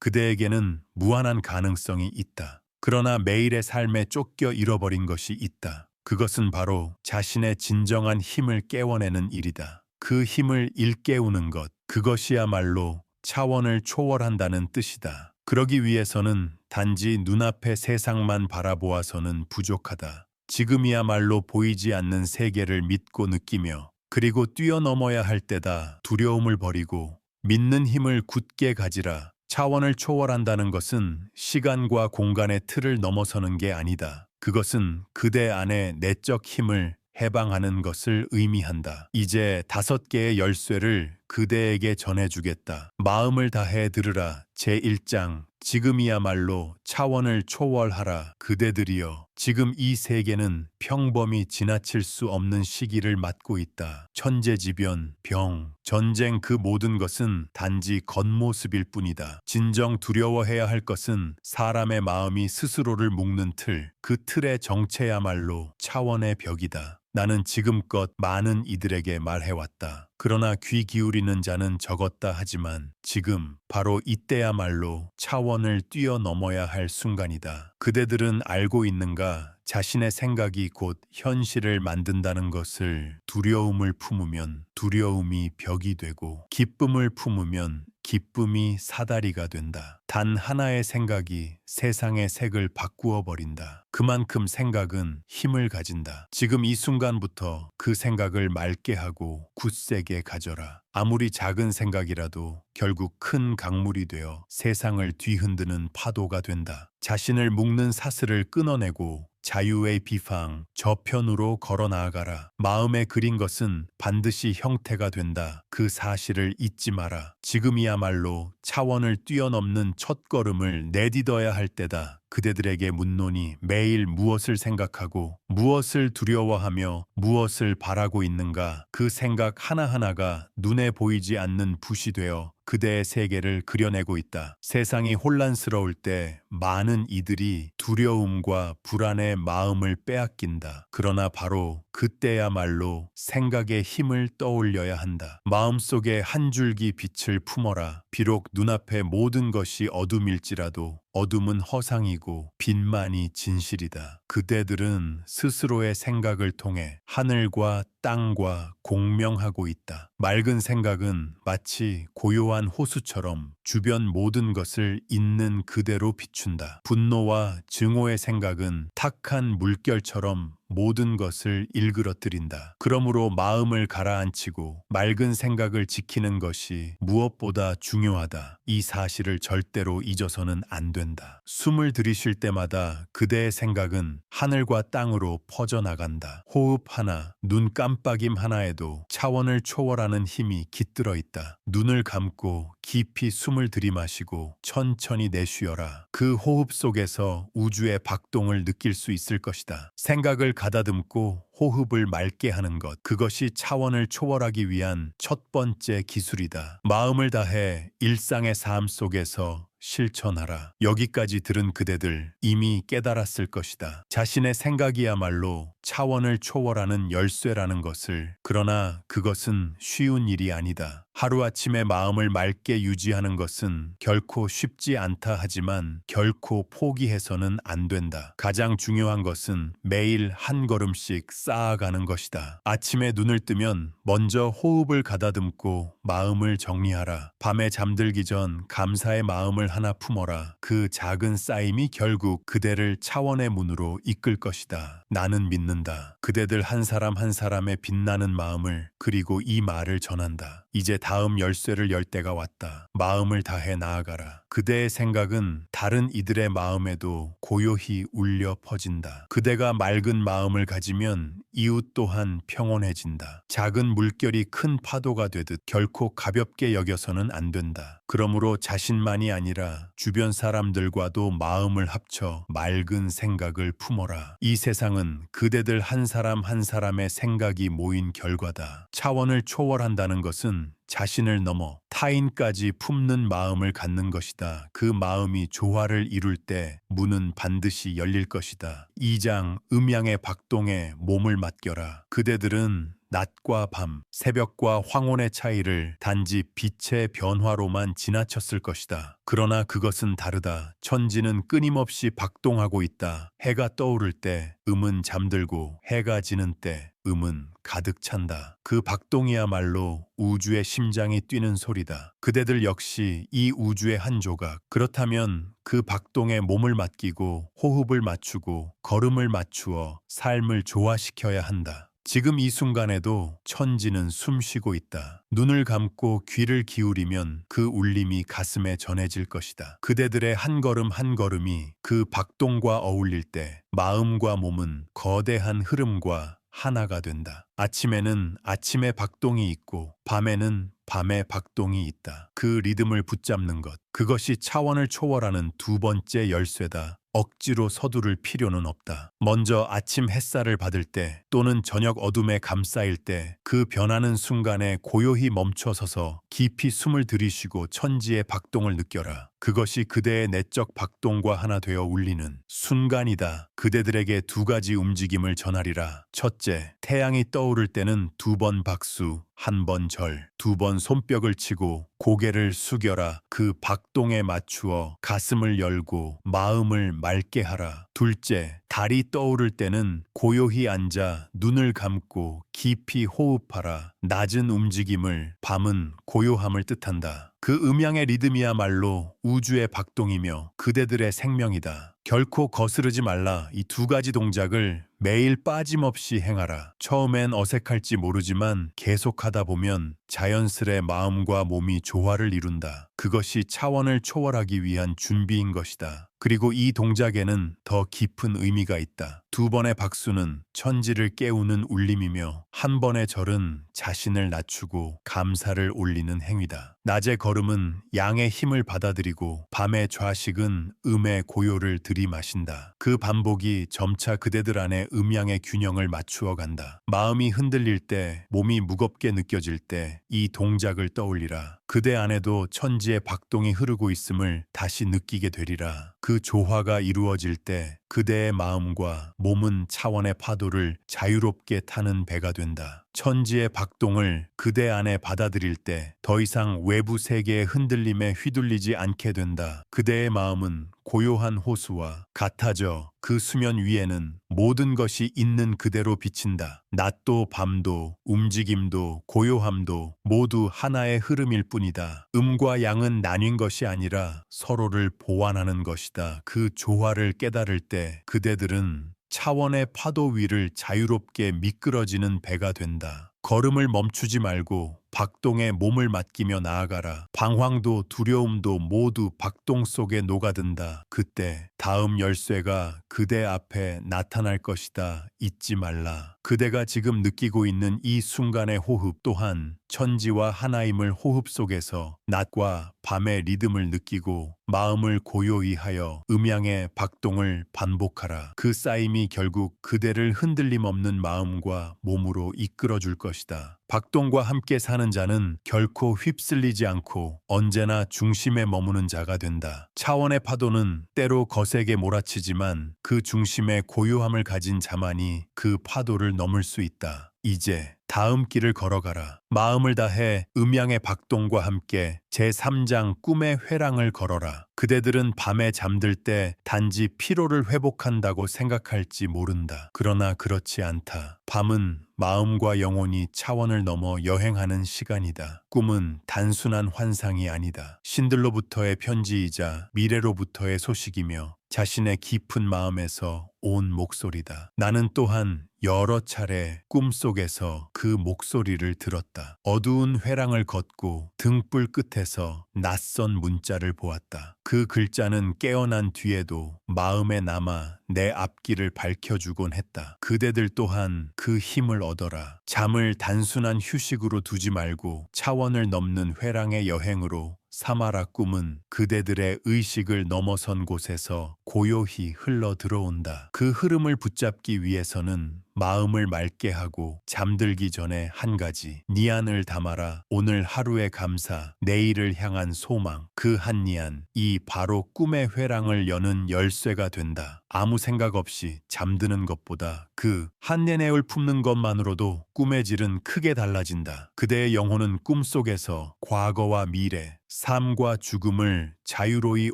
그대에게는 무한한 가능성이 있다. 그러나 매일의 삶에 쫓겨 잃어버린 것이 있다. 그것은 바로 자신의 진정한 힘을 깨워내는 일이다. 그 힘을 일깨우는 것, 그것이야말로 차원을 초월한다는 뜻이다. 그러기 위해서는 단지 눈앞의 세상만 바라보아서는 부족하다. 지금이야말로 보이지 않는 세계를 믿고 느끼며 그리고 뛰어넘어야 할 때다. 두려움을 버리고 믿는 힘을 굳게 가지라. 차원을 초월한다는 것은 시간과 공간의 틀을 넘어서는 게 아니다. 그것은 그대 안의 내적 힘을 해방하는 것을 의미한다. 이제 5개의 열쇠를 그대에게 전해주겠다. 마음을 다해 들으라. 제1장. 지금이야말로 차원을 초월하라. 그대들이여. 지금 이 세계는 평범히 지나칠 수 없는 시기를 맞고 있다. 천재지변, 병, 전쟁 그 모든 것은 단지 겉모습일 뿐이다. 진정 두려워해야 할 것은 사람의 마음이 스스로를 묶는 틀, 그 틀의 정체야말로 차원의 벽이다. 나는 지금껏 많은 이들에게 말해왔다. 그러나 귀 기울이는 자는 적었다 하지만 지금 바로 이때야말로 차원을 뛰어넘어야 할 순간이다. 그대들은 알고 있는가? 자신의 생각이 곧 현실을 만든다는 것을. 두려움을 품으면 두려움이 벽이 되고 기쁨을 품으면 기쁨이 사다리가 된다. 단 하나의 생각이 세상의 색을 바꾸어 버린다. 그만큼 생각은 힘을 가진다. 지금 이 순간부터 그 생각을 맑게 하고 굳세게 가져라. 아무리 작은 생각이라도 결국 큰 강물이 되어 세상을 뒤흔드는 파도가 된다. 자신을 묶는 사슬을 끊어내고 자유의 비방 저편으로 걸어 나아가라. 마음에 그린 것은 반드시 형태가 된다. 그 사실을 잊지 마라. 지금이야말로 차원을 뛰어넘는 첫걸음을 내딛어야 할 때다. 그대들에게 묻노니 매일 무엇을 생각하고 무엇을 두려워하며 무엇을 바라고 있는가? 그 생각 하나하나가 눈에 보이지 않는 붓이 되어 그대의 세계를 그려내고 있다. 세상이 혼란스러울 때 많은 이들이 두려움과 불안의 마음을 빼앗긴다. 그러나 바로 그때야말로 생각의 힘을 떠올려야 한다. 마음속에 한 줄기 빛을 품어라. 비록 눈앞의 모든 것이 어둠일지라도 어둠은 허상이고 빛만이 진실이다. 그대들은 스스로의 생각을 통해 하늘과 땅과 공명하고 있다. 맑은 생각은 마치 고요한 호수처럼 주변 모든 것을 있는 그대로 비춘다. 분노와 증오의 생각은 탁한 물결처럼 모든 것을 일그러뜨린다. 그러므로 마음을 가라앉히고 맑은 생각을 지키는 것이 무엇보다 중요하다. 이 사실을 절대로 잊어서는 안 된다. 숨을 들이쉴 때마다 그대의 생각은 하늘과 땅으로 퍼져나간다. 호흡 하나, 눈 깜빡임 하나에도 차원을 초월하는 힘이 깃들어 있다. 눈을 감고 깊이 숨을 들이마시고 천천히 내쉬어라. 그 호흡 속에서 우주의 박동을 느낄 수 있을 것이다. 생각을 가다듬고 호흡을 맑게 하는 것, 그것이 차원을 초월하기 위한 첫 번째 기술이다. 마음을 다해 일상의 삶 속에서 실천하라. 여기까지 들은 그대들 이미 깨달았을 것이다. 자신의 생각이야말로 차원을 초월하는 열쇠라는 것을. 그러나 그것은 쉬운 일이 아니다. 하루아침에 마음을 맑게 유지하는 것은 결코 쉽지 않다 하지만 결코 포기해서는 안 된다. 가장 중요한 것은 매일 한 걸음씩 쌓아가는 것이다. 아침에 눈을 뜨면 먼저 호흡을 가다듬고 마음을 정리하라. 밤에 잠들기 전 감사의 마음을 하나 품어라. 그 작은 쌓임이 결국 그대를 차원의 문으로 이끌 것이다. 나는 믿는다. 그대들 한 사람 한 사람의 빛나는 마음을. 그리고 이 말을 전한다. 이제 다음 열쇠를 열 때가 왔다. 마음을 다해 나아가라. 그대의 생각은 다른 이들의 마음에도 고요히 울려 퍼진다. 그대가 맑은 마음을 가지면 이웃 또한 평온해진다. 작은 물결이 큰 파도가 되듯 결코 가볍게 여겨서는 안 된다. 그러므로 자신만이 아니라 주변 사람들과도 마음을 합쳐 맑은 생각을 품어라. 이 세상은 그대들 한 사람 한 사람의 생각이 모인 결과다. 차원을 초월한다는 것은 자신을 넘어 타인까지 품는 마음을 갖는 것이다. 그 마음이 조화를 이룰 때 문은 반드시 열릴 것이다. 2장 음양의 박동에 몸을 맡겨라. 그대들은 낮과 밤, 새벽과 황혼의 차이를 단지 빛의 변화로만 지나쳤을 것이다. 그러나 그것은 다르다. 천지는 끊임없이 박동하고 있다. 해가 떠오를 때 음은 잠들고 해가 지는 때 음은 가득 찬다. 그 박동이야말로 우주의 심장이 뛰는 소리다. 그대들 역시 이 우주의 한 조각. 그렇다면 그 박동에 몸을 맡기고 호흡을 맞추고 걸음을 맞추어 삶을 조화시켜야 한다. 지금 이 순간에도 천지는 숨쉬고 있다. 눈을 감고 귀를 기울이면 그 울림이 가슴에 전해질 것이다. 그대들의 한 걸음 한 걸음이 그 박동과 어울릴 때 마음과 몸은 거대한 흐름과 하나가 된다. 아침에는 아침의 박동이 있고 밤에는 밤의 박동이 있다. 그 리듬을 붙잡는 것, 그것이 차원을 초월하는 두 번째 열쇠다. 억지로 서두를 필요는 없다. 먼저 아침 햇살을 받을 때 또는 저녁 어둠에 감싸일 때 그 변하는 순간에 고요히 멈춰서서 깊이 숨을 들이쉬고 천지의 박동을 느껴라. 그것이 그대의 내적 박동과 하나 되어 울리는 순간이다. 그대들에게 두 가지 움직임을 전하리라. 첫째, 태양이 떠오를 때는 두 번 박수, 한 번 절, 두 번 손뼉을 치고 고개를 숙여라. 그 박동에 맞추어 가슴을 열고 마음을 맑게 하라. 둘째, 달이 떠오를 때는 고요히 앉아 눈을 감고 깊이 호흡하라. 낮은 움직임을, 밤은 고요함을 뜻한다. 그 음양의 리듬이야말로 우주의 박동이며 그대들의 생명이다. 결코 거스르지 말라. 이 두 가지 동작을 매일 빠짐없이 행하라. 처음엔 어색할지 모르지만 계속하다 보면 자연스레 마음과 몸이 조화를 이룬다. 그것이 차원을 초월하기 위한 준비인 것이다. 그리고 이 동작에는 더 깊은 의미가 있다. 두 번의 박수는 천지를 깨우는 울림이며 한 번의 절은 자신을 낮추고 감사를 올리는 행위다. 낮의 걸음은 양의 힘을 받아들이고 밤의 좌식은 음의 고요를 들이마신다. 그 반복이 점차 그대들 안에 음양의 균형을 맞추어 간다. 마음이 흔들릴 때, 몸이 무겁게 느껴질 때 이 동작을 떠올리라. 그대 안에도 천지의 박동이 흐르고 있음을 다시 느끼게 되리라. 그 조화가 이루어질 때 그대의 마음과 몸은 차원의 파도를 자유롭게 타는 배가 된다. 천지의 박동을 그대 안에 받아들일 때 더 이상 외부 세계의 흔들림에 휘둘리지 않게 된다. 그대의 마음은 고요한 호수와 같아져 그 수면 위에는 모든 것이 있는 그대로 비친다. 낮도 밤도 움직임도 고요함도 모두 하나의 흐름일 뿐이다. 음과 양은 나뉜 것이 아니라 서로를 보완하는 것이다. 그 조화를 깨달을 때 그대들은 차원의 파도 위를 자유롭게 미끄러지는 배가 된다. 걸음을 멈추지 말고 박동에 몸을 맡기며 나아가라. 방황도 두려움도 모두 박동 속에 녹아든다. 그때 다음 열쇠가 그대 앞에 나타날 것이다. 잊지 말라. 그대가 지금 느끼고 있는 이 순간의 호흡 또한 천지와 하나임을 호흡 속에서 낮과 밤의 리듬을 느끼고 마음을 고요히 하여 음양의 박동을 반복하라. 그 쌓임이 결국 그대를 흔들림 없는 마음과 몸으로 이끌어줄 것이다. 박동과 함께 사는 자는 결코 휩쓸리지 않고 언제나 중심에 머무는 자가 된다. 차원의 파도는 때로 거세게 몰아치지만 그 중심에 고요함을 가진 자만이 그 파도를 넘을 수 있다. 이제 다음 길을 걸어가라. 마음을 다해 음양의 박동과 함께 제3장 꿈의 회랑을 걸어라. 그대들은 밤에 잠들 때 단지 피로를 회복한다고 생각할지 모른다. 그러나 그렇지 않다. 밤은 마음과 영혼이 차원을 넘어 여행하는 시간이다. 꿈은 단순한 환상이 아니다. 신들로부터의 편지이자 미래로부터의 소식이며 자신의 깊은 마음에서 온 목소리다. 나는 또한 여러 차례 꿈속에서 그 목소리를 들었다. 어두운 회랑을 걷고 등불 끝에서 낯선 문자를 보았다. 그 글자는 깨어난 뒤에도 마음에 남아 내 앞길을 밝혀주곤 했다. 그대들 또한 그 힘을 얻어라. 잠을 단순한 휴식으로 두지 말고 차원을 넘는 회랑의 여행으로 삼아라. 꿈은 그대들의 의식을 넘어선 곳에서 고요히 흘러 들어온다. 그 흐름을 붙잡기 위해서는 마음을 맑게 하고 잠들기 전에 한 가지 니안을 담아라. 오늘 하루의 감사, 내일을 향한 소망. 그 한 니안이 바로 꿈의 회랑을 여는 열쇠가 된다. 아무 생각 없이 잠드는 것보다 그 한 니안을 품는 것만으로도 꿈의 질은 크게 달라진다. 그대의 영혼은 꿈속에서 과거와 미래, 삶과 죽음을 자유로이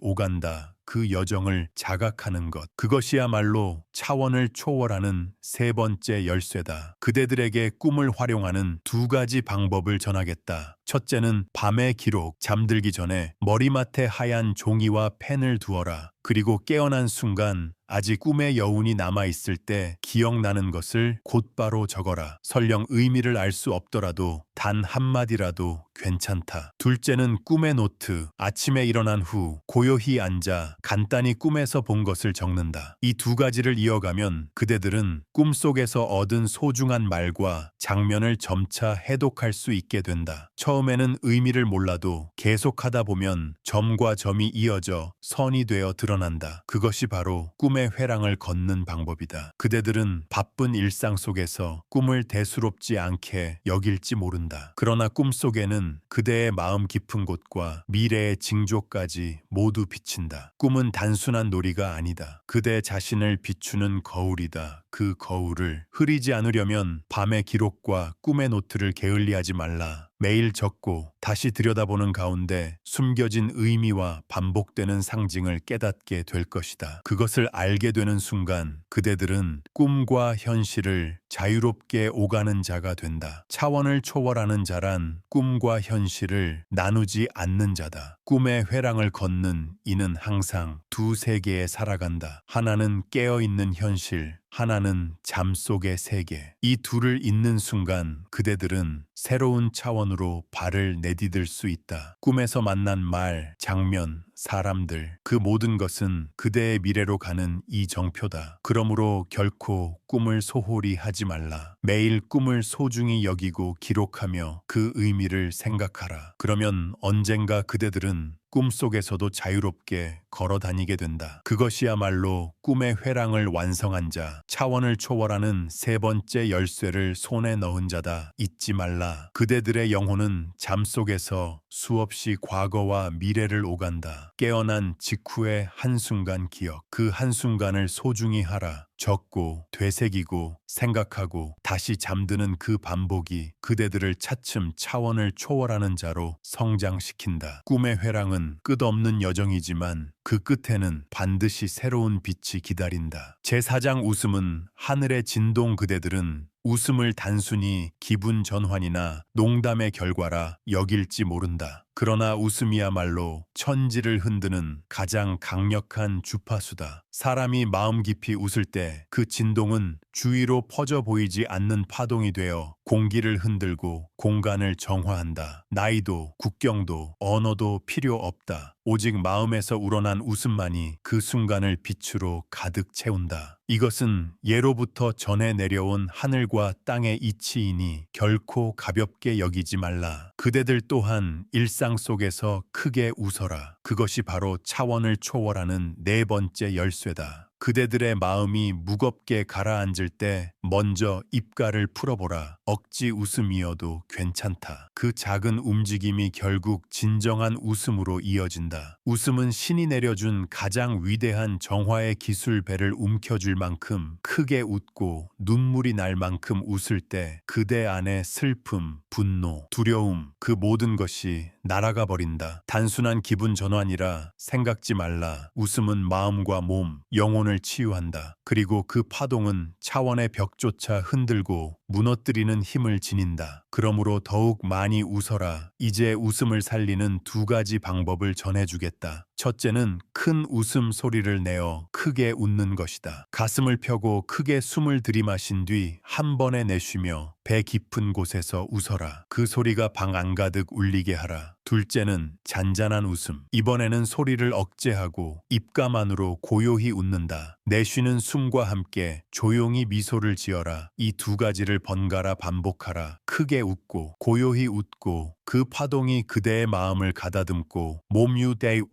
오간다. 그 여정을 자각하는 것. 그것이야말로 차원을 초월하는 세 번째 열쇠다. 그대들에게 꿈을 활용하는 두 가지 방법을 전하겠다. 첫째는 밤의 기록. 잠들기 전에 머리맡에 하얀 종이와 펜을 두어라. 그리고 깨어난 순간 아직 꿈의 여운이 남아있을 때 기억나는 것을 곧바로 적어라. 설령 의미를 알 수 없더라도 단 한마디라도 괜찮다. 둘째는 꿈의 노트. 아침에 일어난 후 고요히 앉아 간단히 꿈에서 본 것을 적는다. 이 두 가지를 이어가면 그대들은 꿈속에서 얻은 소중한 말과 장면을 점차 해독할 수 있게 된다. 처음에는 의미를 몰라도 계속하다 보면 점과 점이 이어져 선이 되어 드러난다. 그것이 바로 꿈의 회랑을 걷는 방법이다. 그대들은 바쁜 일상 속에서 꿈을 대수롭지 않게 여길지 모른다. 그러나 꿈속에는 그대의 마음 깊은 곳과 미래의 징조까지 모두 비친다. 꿈은 단순한 놀이가 아니다. 그대 자신을 비추는 거울이다. 그 거울을 흐리지 않으려면 밤의 기록과 꿈의 노트를 게을리하지 말라. 매일 적고 다시 들여다보는 가운데 숨겨진 의미와 반복되는 상징을 깨닫게 될 것이다. 그것을 알게 되는 순간 그대들은 꿈과 현실을 자유롭게 오가는 자가 된다. 차원을 초월하는 자란 꿈과 현실을 나누지 않는 자다. 꿈의 회랑을 걷는 이는 항상 두 세계에 살아간다. 하나는 깨어있는 현실, 하나는 잠 속의 세계. 이 둘을 잇는 순간 그대들은 새로운 차원으로 발을 내디딜 수 있다. 꿈에서 만난 말, 장면, 사람들, 그 모든 것은 그대의 미래로 가는 이정표다. 그러므로 결코 꿈을 소홀히 하지 말라. 매일 꿈을 소중히 여기고 기록하며 그 의미를 생각하라. 그러면 언젠가 그대들은 꿈속에서도 자유롭게 걸어 다니게 된다. 그것이야말로 꿈의 회랑을 완성한 자, 차원을 초월하는 세 번째 열쇠를 손에 넣은 자다. 잊지 말라. 그대들의 영혼은 잠속에서 수없이 과거와 미래를 오간다. 깨어난 직후의 한순간 기억, 그 한순간을 소중히 하라. 적고 되새기고 생각하고 다시 잠드는 그 반복이 그대들을 차츰 차원을 초월하는 자로 성장시킨다. 꿈의 회랑은 끝없는 여정이지만 그 끝에는 반드시 새로운 빛이 기다린다. 제4장 웃음은 하늘의 진동. 그대들은 웃음을 단순히 기분 전환이나 농담의 결과라 여길지 모른다. 그러나 웃음이야말로 천지를 흔드는 가장 강력한 주파수다. 사람이 마음 깊이 웃을 때 그 진동은 주위로 퍼져 보이지 않는 파동이 되어 공기를 흔들고 공간을 정화한다. 나이도 국경도 언어도 필요 없다. 오직 마음에서 우러난 웃음만이 그 순간을 빛으로 가득 채운다. 이것은 예로부터 전해 내려온 하늘과 땅의 이치이니 결코 가볍게 여기지 말라. 그대들 또한 일상 속에서 크게 웃어라. 그것이 바로 차원을 초월하는 네 번째 열쇠다. 그대들의 마음이 무겁게 가라앉을 때 먼저 입가를 풀어보라. 억지 웃음이어도 괜찮다. 그 작은 움직임이 결국 진정한 웃음으로 이어진다. 웃음은 신이 내려준 가장 위대한 정화의 기술배를 움켜쥘 만큼 크게 웃고 눈물이 날 만큼 웃을 때 그대 안에 슬픔, 분노, 두려움, 그 모든 것이 날아가 버린다. 단순한 기분 전환이라 생각지 말라. 웃음은 마음과 몸, 영혼을 치유한다. 그리고 그 파동은 차원의 벽조차 흔들고 무너뜨리는 힘을 지닌다. 그러므로 더욱 많이 웃어라. 이제 웃음을 살리는 두 가지 방법을 전해주겠다. 첫째는 큰 웃음 소리를 내어 크게 웃는 것이다. 가슴을 펴고 크게 숨을 들이마신 뒤 한 번에 내쉬며 배 깊은 곳에서 웃어라. 그 소리가 방 안가득 울리게 하라. 둘째는 잔잔한 웃음. 이번에는 소리를 억제하고 입가만으로 고요히 웃는다. 내쉬는 숨과 함께 조용히 미소를 지어라. 이 두 가지를 번갈아 반복하라. 크게 웃고 고요히 웃고 그 파동이 그대의 마음을 가다듬고 몸유대의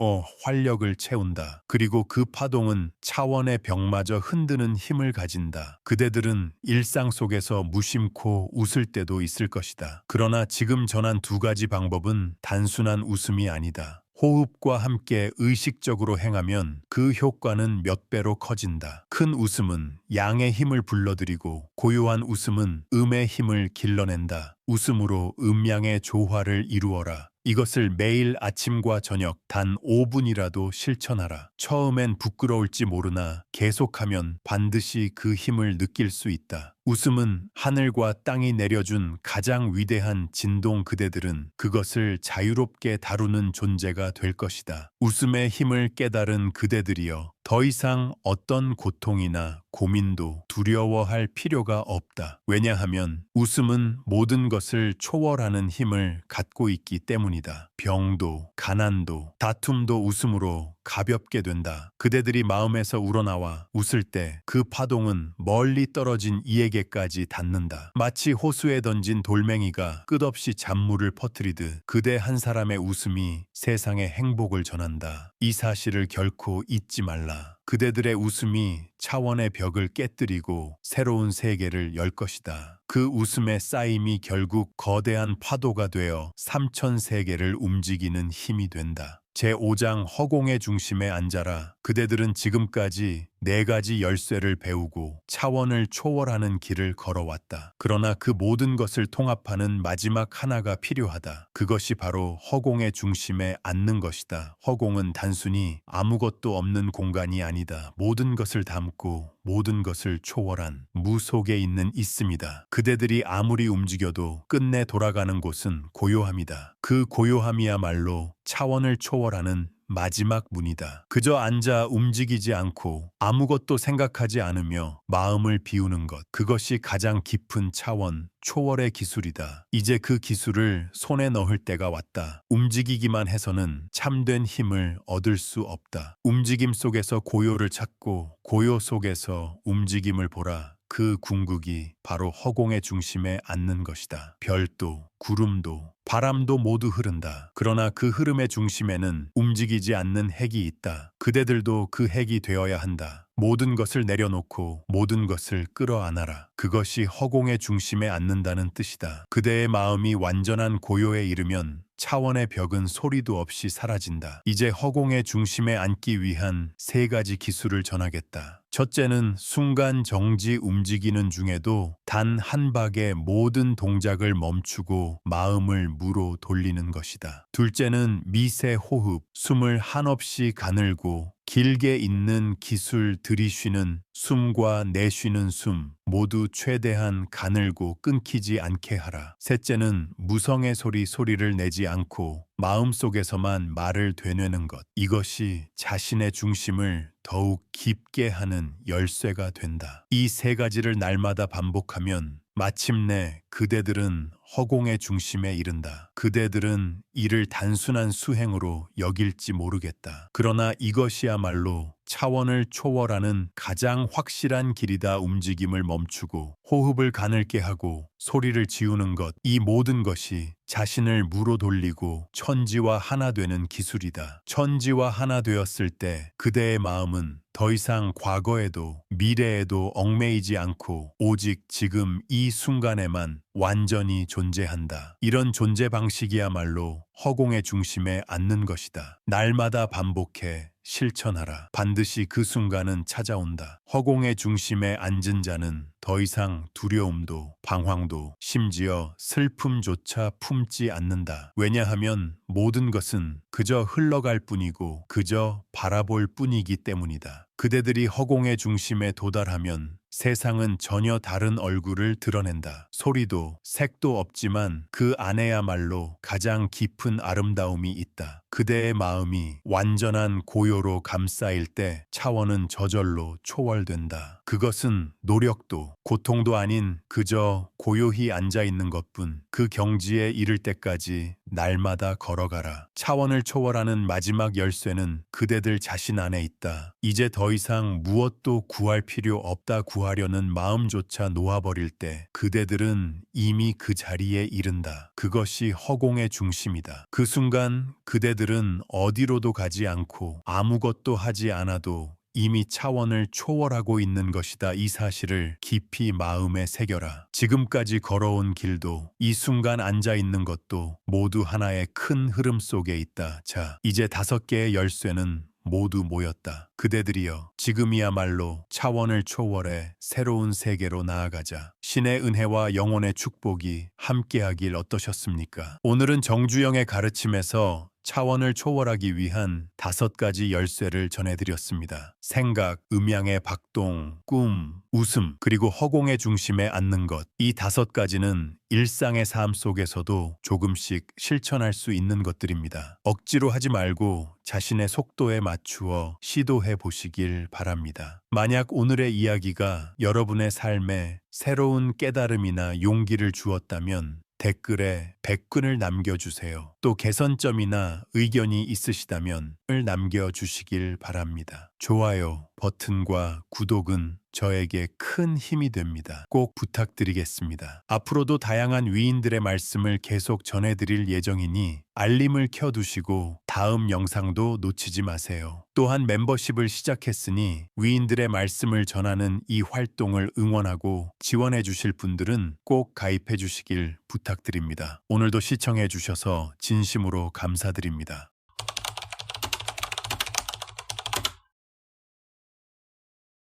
활력을 채운다. 그리고 그 파동은 차원의 벽마저 흔드는 힘을 가진다. 그대들은 일상 속에서 무심코 웃을 때도 있을 것이다. 그러나 지금 전한 두 가지 방법은 단순한 웃음이 아니다. 호흡과 함께 의식적으로 행하면 그 효과는 몇 배로 커진다. 큰 웃음은 양의 힘을 불러들이고 고요한 웃음은 음의 힘을 길러낸다. 웃음으로 음양의 조화를 이루어라. 이것을 매일 아침과 저녁 단 5분이라도 실천하라. 처음엔 부끄러울지 모르나 계속하면 반드시 그 힘을 느낄 수 있다. 웃음은 하늘과 땅이 내려준 가장 위대한 진동. 그대들은 그것을 자유롭게 다루는 존재가 될 것이다. 웃음의 힘을 깨달은 그대들이여, 더 이상 어떤 고통이나 고민도 두려워할 필요가 없다. 왜냐하면 웃음은 모든 것을 초월하는 힘을 갖고 있기 때문이다. 병도, 가난도, 다툼도 웃음으로 가볍게 된다. 그대들이 마음에서 우러나와 웃을 때 그 파동은 멀리 떨어진 이에게까지 닿는다. 마치 호수에 던진 돌멩이가 끝없이 잔물을 퍼뜨리듯 그대 한 사람의 웃음이 세상에 행복을 전한다. 이 사실을 결코 잊지 말라. 그대들의 웃음이 차원의 벽을 깨뜨리고 새로운 세계를 열 것이다. 그 웃음의 쌓임이 결국 거대한 파도가 되어 삼천 세계를 움직이는 힘이 된다. 제5장 허공의 중심에 앉아라. 그대들은 지금까지 4가지 열쇠를 배우고 차원을 초월하는 길을 걸어왔다. 그러나 그 모든 것을 통합하는 마지막 하나가 필요하다. 그것이 바로 허공의 중심에 앉는 것이다. 허공은 단순히 아무것도 없는 공간이 아니다. 모든 것을 담고 모든 것을 초월한 무 속에 있습니다. 그대들이 아무리 움직여도 끝내 돌아가는 곳은 고요함이다. 그 고요함이야말로 차원을 초월하는 마지막 문이다. 그저 앉아 움직이지 않고 아무것도 생각하지 않으며 마음을 비우는 것, 그것이 가장 깊은 차원, 초월의 기술이다. 이제 그 기술을 손에 넣을 때가 왔다. 움직이기만 해서는 참된 힘을 얻을 수 없다. 움직임 속에서 고요를 찾고 고요 속에서 움직임을 보라. 그 궁극이 바로 허공의 중심에 앉는 것이다. 별도, 구름도, 바람도 모두 흐른다. 그러나 그 흐름의 중심에는 움직이지 않는 핵이 있다. 그대들도 그 핵이 되어야 한다. 모든 것을 내려놓고 모든 것을 끌어안아라. 그것이 허공의 중심에 앉는다는 뜻이다. 그대의 마음이 완전한 고요에 이르면 차원의 벽은 소리도 없이 사라진다. 이제 허공의 중심에 앉기 위한 3가지 기술을 전하겠다. 첫째는 순간 정지, 움직이는 중에도 단 한 박의 모든 동작을 멈추고 마음을 무로 돌리는 것이다. 둘째는 미세 호흡, 숨을 한없이 가늘고 길게 있는 기술. 들이쉬는 숨과 내쉬는 숨 모두 최대한 가늘고 끊기지 않게 하라. 셋째는 무성의 소리를 내지 않고 마음속에서만 말을 되뇌는 것. 이것이 자신의 중심을 더욱 깊게 하는 열쇠가 된다. 이 3가지를 날마다 반복하면 마침내 그대들은 허공의 중심에 이른다. 그대들은 이를 단순한 수행으로 여길지 모르겠다. 그러나 이것이야말로 차원을 초월하는 가장 확실한 길이다. 움직임을 멈추고 호흡을 가늘게 하고 소리를 지우는 것, 이 모든 것이 자신을 무로 돌리고 천지와 하나 되는 기술이다. 천지와 하나 되었을 때 그대의 마음은 더 이상 과거에도 미래에도 얽매이지 않고 오직 지금 이 순간에만 완전히 존재한다. 이런 존재 방식이야말로 허공의 중심에 앉는 것이다. 날마다 반복해 실천하라. 반드시 그 순간은 찾아온다. 허공의 중심에 앉은 자는 더 이상 두려움도 방황도 심지어 슬픔조차 품지 않는다. 왜냐하면 모든 것은 그저 흘러갈 뿐이고 그저 바라볼 뿐이기 때문이다. 그대들이 허공의 중심에 도달하면 세상은 전혀 다른 얼굴을 드러낸다. 소리도 색도 없지만 그 안에야말로 가장 깊은 아름다움이 있다. 그대의 마음이 완전한 고요로 감싸일 때 차원은 저절로 초월된다. 그것은 노력도 고통도 아닌 그저 고요히 앉아 있는 것뿐. 그 경지에 이를 때까지 날마다 걸어가라. 차원을 초월하는 마지막 열쇠는 그대들 자신 안에 있다. 이제 더 이상 무엇도 구할 필요 없다 구하려는 마음조차 놓아버릴 때 그대들은 이미 그 자리에 이른다. 그것이 허공의 중심이다. 그 순간 그대들은 어디로도 가지 않고 아무것도 하지 않아도 이미 차원을 초월하고 있는 것이다. 이 사실을 깊이 마음에 새겨라. 지금까지 걸어온 길도 이 순간 앉아 있는 것도 모두 하나의 큰 흐름 속에 있다. 자, 이제 5개의 열쇠는 모두 모였다. 그대들이여, 지금이야말로 차원을 초월해 새로운 세계로 나아가자. 신의 은혜와 영혼의 축복이 함께하길 어떠셨습니까? 오늘은 정주영의 가르침에서 차원을 초월하기 위한 5가지 열쇠를 전해드렸습니다. 생각, 음양의 박동, 꿈, 웃음, 그리고 허공의 중심에 앉는 것. 이 5가지는 일상의 삶 속에서도 조금씩 실천할 수 있는 것들입니다. 억지로 하지 말고 자신의 속도에 맞추어 시도해 보시길 바랍니다. 만약 오늘의 이야기가 여러분의 삶에 새로운 깨달음이나 용기를 주었다면 댓글에 100근을 남겨주세요. 또 개선점이나 의견이 있으시다면 을 남겨주시길 바랍니다. 좋아요 버튼과 구독은 저에게 큰 힘이 됩니다. 꼭 부탁드리겠습니다. 앞으로도 다양한 위인들의 말씀을 계속 전해드릴 예정이니 알림을 켜두시고 다음 영상도 놓치지 마세요. 또한 멤버십을 시작했으니 위인들의 말씀을 전하는 이 활동을 응원하고 지원해 주실 분들은 꼭 가입해 주시길 부탁드립니다. 오늘도 시청해 주셔서 진심으로 감사드립니다.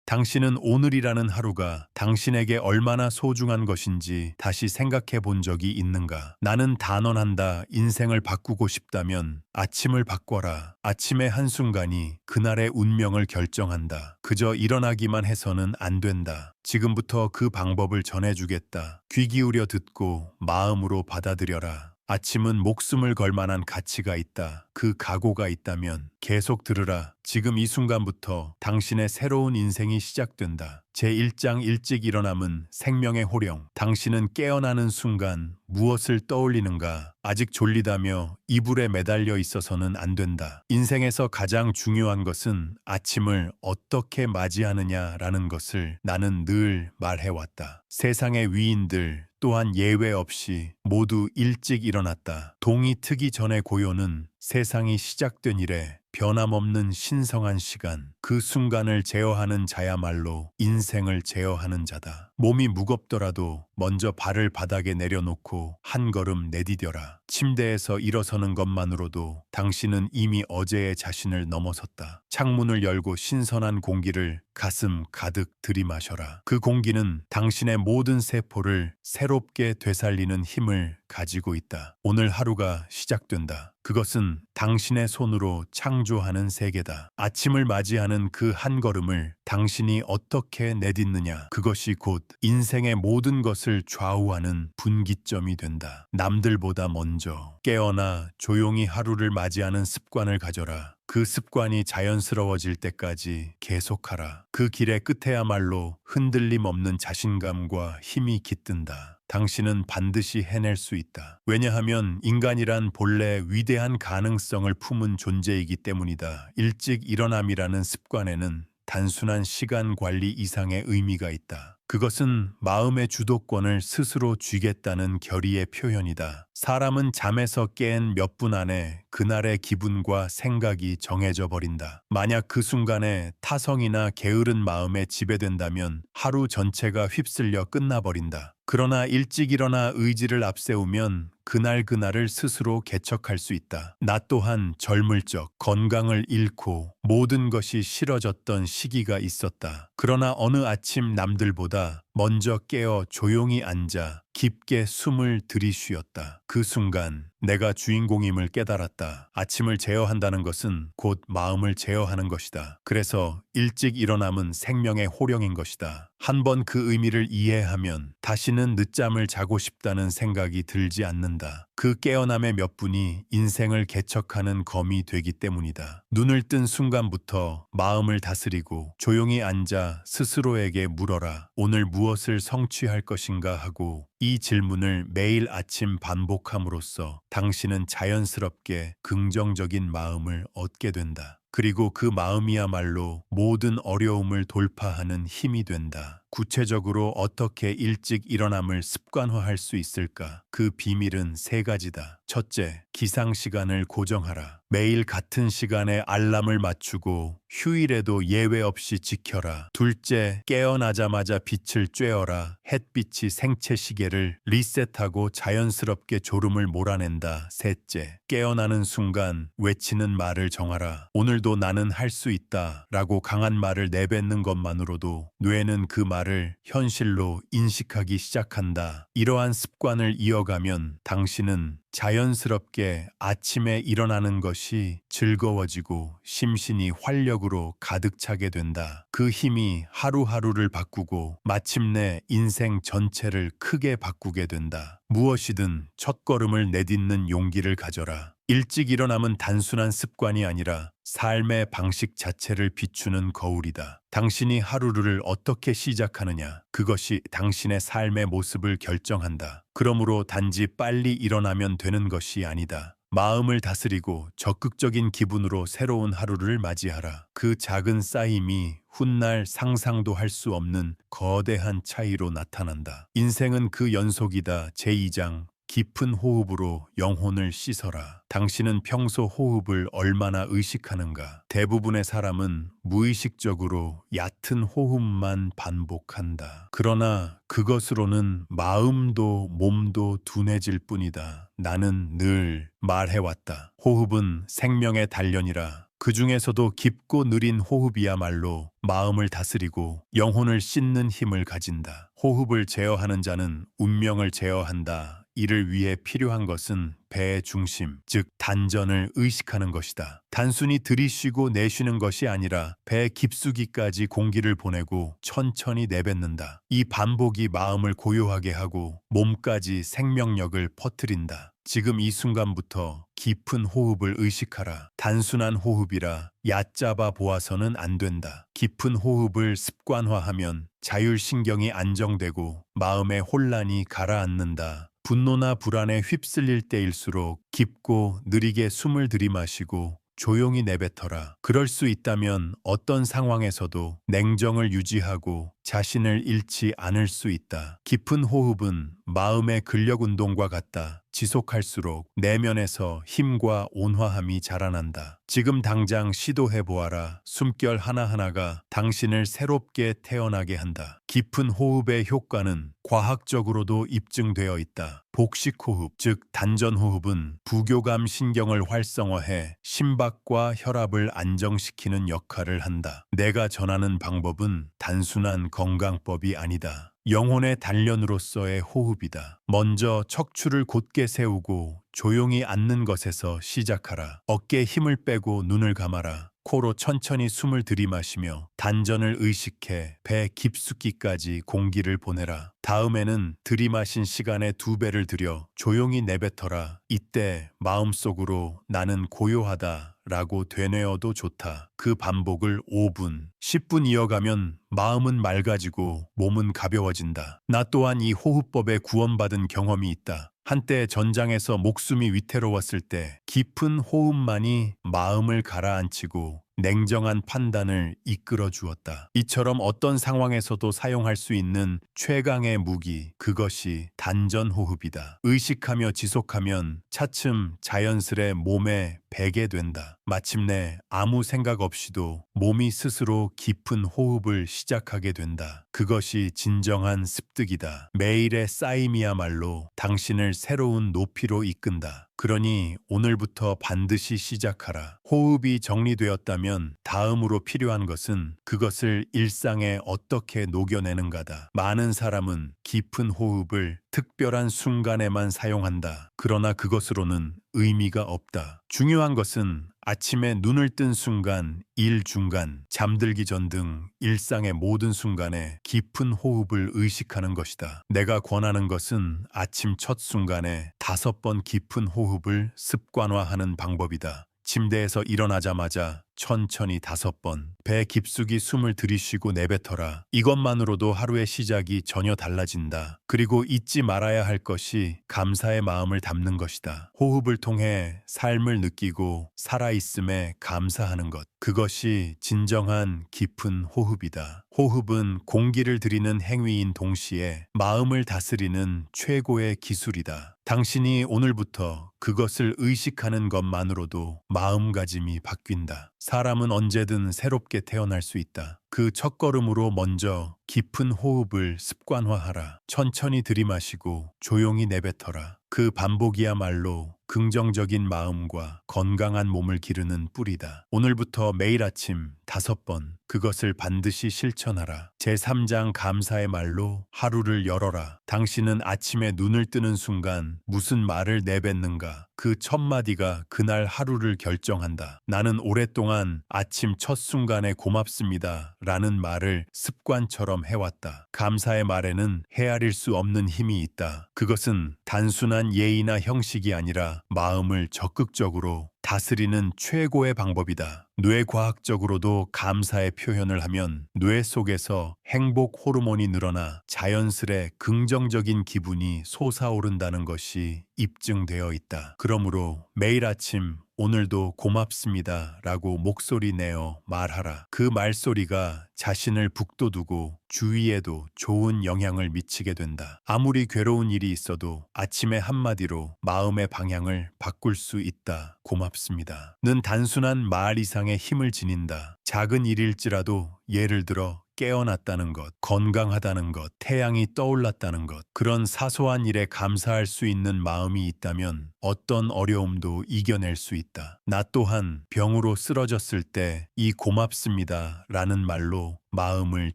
당신은 오늘이라는 하루가 당신에게 얼마나 소중한 것인지 다시 생각해 본 적이 있는가? 나는 단언한다. 인생을 바꾸고 싶다면 아침을 바꿔라. 아침의 한순간이 그날의 운명을 결정한다. 그저 일어나기만 해서는 안 된다. 지금부터 그 방법을 전해주겠다. 귀 기울여 듣고 마음으로 받아들여라. 아침은 목숨을 걸 만한 가치가 있다. 그 각오가 있다면 계속 들으라. 지금 이 순간부터 당신의 새로운 인생이 시작된다. 제1장 일찍 일어남은 생명의 호령. 당신은 깨어나는 순간 무엇을 떠올리는가? 아직 졸리다며 이불에 매달려 있어서는 안 된다. 인생에서 가장 중요한 것은 아침을 어떻게 맞이하느냐라는 것을 나는 늘 말해왔다. 세상의 위인들 또한 예외 없이 모두 일찍 일어났다. 동이 트기 전의 고요는 세상이 시작된 이래 변함없는 신성한 시간. 그 순간을 제어하는 자야말로 인생을 제어하는 자다. 몸이 무겁더라도 먼저 발을 바닥에 내려놓고 한 걸음 내디뎌라. 침대에서 일어서는 것만으로도 당신은 이미 어제의 자신을 넘어섰다. 창문을 열고 신선한 공기를 가슴 가득 들이마셔라. 그 공기는 당신의 모든 세포를 새롭게 되살리는 힘을 가지고 있다. 오늘 하루가 시작된다. 그것은 당신의 손으로 창조하는 세계다. 아침을 맞이하는 그 한 걸음을 당신이 어떻게 내딛느냐. 그것이 곧 인생의 모든 것을 좌우하는 분기점이 된다. 남들보다 먼저 깨어나 조용히 하루를 맞이하는 습관을 가져라. 그 습관이 자연스러워질 때까지 계속하라. 그 길의 끝에야말로 흔들림 없는 자신감과 힘이 깃든다. 당신은 반드시 해낼 수 있다. 왜냐하면 인간이란 본래 위대한 가능성을 품은 존재이기 때문이다. 일찍 일어남이라는 습관에는 단순한 시간 관리 이상의 의미가 있다. 그것은 마음의 주도권을 스스로 쥐겠다는 결의의 표현이다. 사람은 잠에서 깬 몇 분 안에 그날의 기분과 생각이 정해져 버린다. 만약 그 순간에 타성이나 게으른 마음에 지배된다면 하루 전체가 휩쓸려 끝나버린다. 그러나 일찍 일어나 의지를 앞세우면 그날을 스스로 개척할 수 있다. 나 또한 젊을 적 건강을 잃고 모든 것이 싫어졌던 시기가 있었다. 그러나 어느 아침 남들보다 먼저 깨어 조용히 앉아 깊게 숨을 들이쉬었다. 그 순간 내가 주인공임을 깨달았다. 아침을 제어한다는 것은 곧 마음을 제어하는 것이다. 그래서 일찍 일어남은 생명의 호령인 것이다. 한번 그 의미를 이해하면 다시는 늦잠을 자고 싶다는 생각이 들지 않는다. 그 깨어남의 몇 분이 인생을 개척하는 검이 되기 때문이다. 눈을 뜬 순간부터 마음을 다스리고 조용히 앉아 스스로에게 물어라. 오늘 무엇을 성취할 것인가 하고 이 질문을 매일 아침 반복함으로써 당신은 자연스럽게 긍정적인 마음을 얻게 된다. 그리고 그 마음이야말로 모든 어려움을 돌파하는 힘이 된다. 구체적으로 어떻게 일찍 일어남을 습관화할 수 있을까? 그 비밀은 세 가지다. 첫째, 기상 시간을 고정하라. 매일 같은 시간에 알람을 맞추고 휴일에도 예외 없이 지켜라. 둘째, 깨어나자마자 빛을 쬐어라. 햇빛이 생체 시계를 리셋하고 자연스럽게 졸음을 몰아낸다. 셋째, 깨어나는 순간 외치는 말을 정하라. 오늘도 나는 할 수 있다 라고 강한 말을 내뱉는 것만으로도 뇌는 그 말을 현실로 인식하기 시작한다. 이러한 습관을 이어가면 당신은 자연스럽게 아침에 일어나는 것이 즐거워지고 심신이 활력으로 가득 차게 된다. 그 힘이 하루하루를 바꾸고 마침내 인생 전체를 크게 바꾸게 된다. 무엇이든 첫걸음을 내딛는 용기를 가져라. 일찍 일어남은 단순한 습관이 아니라 삶의 방식 자체를 비추는 거울이다. 당신이 하루를 어떻게 시작하느냐, 그것이 당신의 삶의 모습을 결정한다. 그러므로 단지 빨리 일어나면 되는 것이 아니다. 마음을 다스리고 적극적인 기분으로 새로운 하루를 맞이하라. 그 작은 쌓임이 훗날 상상도 할 수 없는 거대한 차이로 나타난다. 인생은 그 연속이다. 제2장 깊은 호흡으로 영혼을 씻어라. 당신은 평소 호흡을 얼마나 의식하는가? 대부분의 사람은 무의식적으로 얕은 호흡만 반복한다. 그러나 그것으로는 마음도 몸도 둔해질 뿐이다. 나는 늘 말해왔다. 호흡은 생명의 단련이라. 그 중에서도 깊고 느린 호흡이야말로 마음을 다스리고 영혼을 씻는 힘을 가진다. 호흡을 제어하는 자는 운명을 제어한다. 이를 위해 필요한 것은 배의 중심, 즉 단전을 의식하는 것이다. 단순히 들이쉬고 내쉬는 것이 아니라 배 깊숙이까지 공기를 보내고 천천히 내뱉는다. 이 반복이 마음을 고요하게 하고 몸까지 생명력을 퍼뜨린다. 지금 이 순간부터 깊은 호흡을 의식하라. 단순한 호흡이라 얕잡아 보아서는 안 된다. 깊은 호흡을 습관화하면 자율신경이 안정되고 마음의 혼란이 가라앉는다. 분노나 불안에 휩쓸릴 때일수록 깊고 느리게 숨을 들이마시고 조용히 내뱉어라. 그럴 수 있다면 어떤 상황에서도 냉정을 유지하고 자신을 잃지 않을 수 있다. 깊은 호흡은 마음의 근력 운동과 같다. 지속할수록 내면에서 힘과 온화함이 자라난다. 지금 당장 시도해 보아라. 숨결 하나하나가 당신을 새롭게 태어나게 한다. 깊은 호흡의 효과는 과학적으로도 입증되어 있다. 복식호흡, 즉 단전호흡은 부교감 신경을 활성화해 심박과 혈압을 안정시키는 역할을 한다. 내가 전하는 방법은 단순한 건강법이 아니다. 영혼의 단련으로서의 호흡이다. 먼저 척추를 곧게 세우고 조용히 앉는 것에서 시작하라. 어깨에 힘을 빼고 눈을 감아라. 코로 천천히 숨을 들이마시며 단전을 의식해 배 깊숙이까지 공기를 보내라. 다음에는 들이마신 시간의 2배를 들여 조용히 내뱉어라. 이때 마음속으로 나는 고요하다 라고 되뇌어도 좋다. 그 반복을 5분, 10분 이어가면 마음은 맑아지고 몸은 가벼워진다. 나 또한 이 호흡법에 구원받은 경험이 있다. 한때 전장에서 목숨이 위태로웠을 때 깊은 호흡만이 마음을 가라앉히고 냉정한 판단을 이끌어 주었다. 이처럼 어떤 상황에서도 사용할 수 있는 최강의 무기, 그것이 단전호흡이다. 의식하며 지속하면 차츰 자연스레 몸에 배게 된다. 마침내 아무 생각 없이도 몸이 스스로 깊은 호흡을 시작하게 된다. 그것이 진정한 습득이다. 매일의 쌓임이야말로 당신을 새로운 높이로 이끈다. 그러니 오늘부터 반드시 시작하라. 호흡이 정리되었다면 다음으로 필요한 것은 그것을 일상에 어떻게 녹여내는가다. 많은 사람은 깊은 호흡을 특별한 순간에만 사용한다. 그러나 그것으로는 의미가 없다. 중요한 것은 아침에 눈을 뜬 순간, 일 중간, 잠들기 전 등 일상의 모든 순간에 깊은 호흡을 의식하는 것이다. 내가 권하는 것은 아침 첫 순간에 5번 깊은 호흡을 습관화하는 방법이다. 침대에서 일어나자마자 천천히 5번, 배 깊숙이 숨을 들이쉬고 내뱉어라. 이것만으로도 하루의 시작이 전혀 달라진다. 그리고 잊지 말아야 할 것이 감사의 마음을 담는 것이다. 호흡을 통해 삶을 느끼고 살아있음에 감사하는 것. 그것이 진정한 깊은 호흡이다. 호흡은 공기를 들이는 행위인 동시에 마음을 다스리는 최고의 기술이다. 당신이 오늘부터 그것을 의식하는 것만으로도 마음가짐이 바뀐다. 사람은 언제든 새롭게 태어날 수 있다. 그 첫걸음으로 먼저 깊은 호흡을 습관화하라. 천천히 들이마시고 조용히 내뱉어라. 그 반복이야말로 긍정적인 마음과 건강한 몸을 기르는 뿌리다. 오늘부터 매일 아침 5번 그것을 반드시 실천하라. 제3장 감사의 말로 하루를 열어라. 당신은 아침에 눈을 뜨는 순간 무슨 말을 내뱉는가? 그 첫 마디가 그날 하루를 결정한다. 나는 오랫동안 아침 첫 순간에 고맙습니다 라는 말을 습관처럼 해왔다. 감사의 말에는 헤아릴 수 없는 힘이 있다. 그것은 단순한 예의나 형식이 아니라 마음을 적극적으로 다스리는 최고의 방법이다. 뇌과학적으로도 감사의 표현을 하면 뇌 속에서 행복 호르몬이 늘어나 자연스레 긍정적인 기분이 솟아오른다는 것이 입증되어 있다. 그러므로 매일 아침 오늘도 고맙습니다 라고 목소리 내어 말하라. 그 말소리가 자신을 북돋우고 주위에도 좋은 영향을 미치게 된다. 아무리 괴로운 일이 있어도 아침의 한마디로 마음의 방향을 바꿀 수 있다. 고맙습니다. 는 단순한 말 이상의 힘을 지닌다. 작은 일일지라도 예를 들어 깨어났다는 것, 건강하다는 것, 태양이 떠올랐다는 것, 그런 사소한 일에 감사할 수 있는 마음이 있다면 어떤 어려움도 이겨낼 수 있다. 나 또한 병으로 쓰러졌을 때 이 고맙습니다 라는 말로 마음을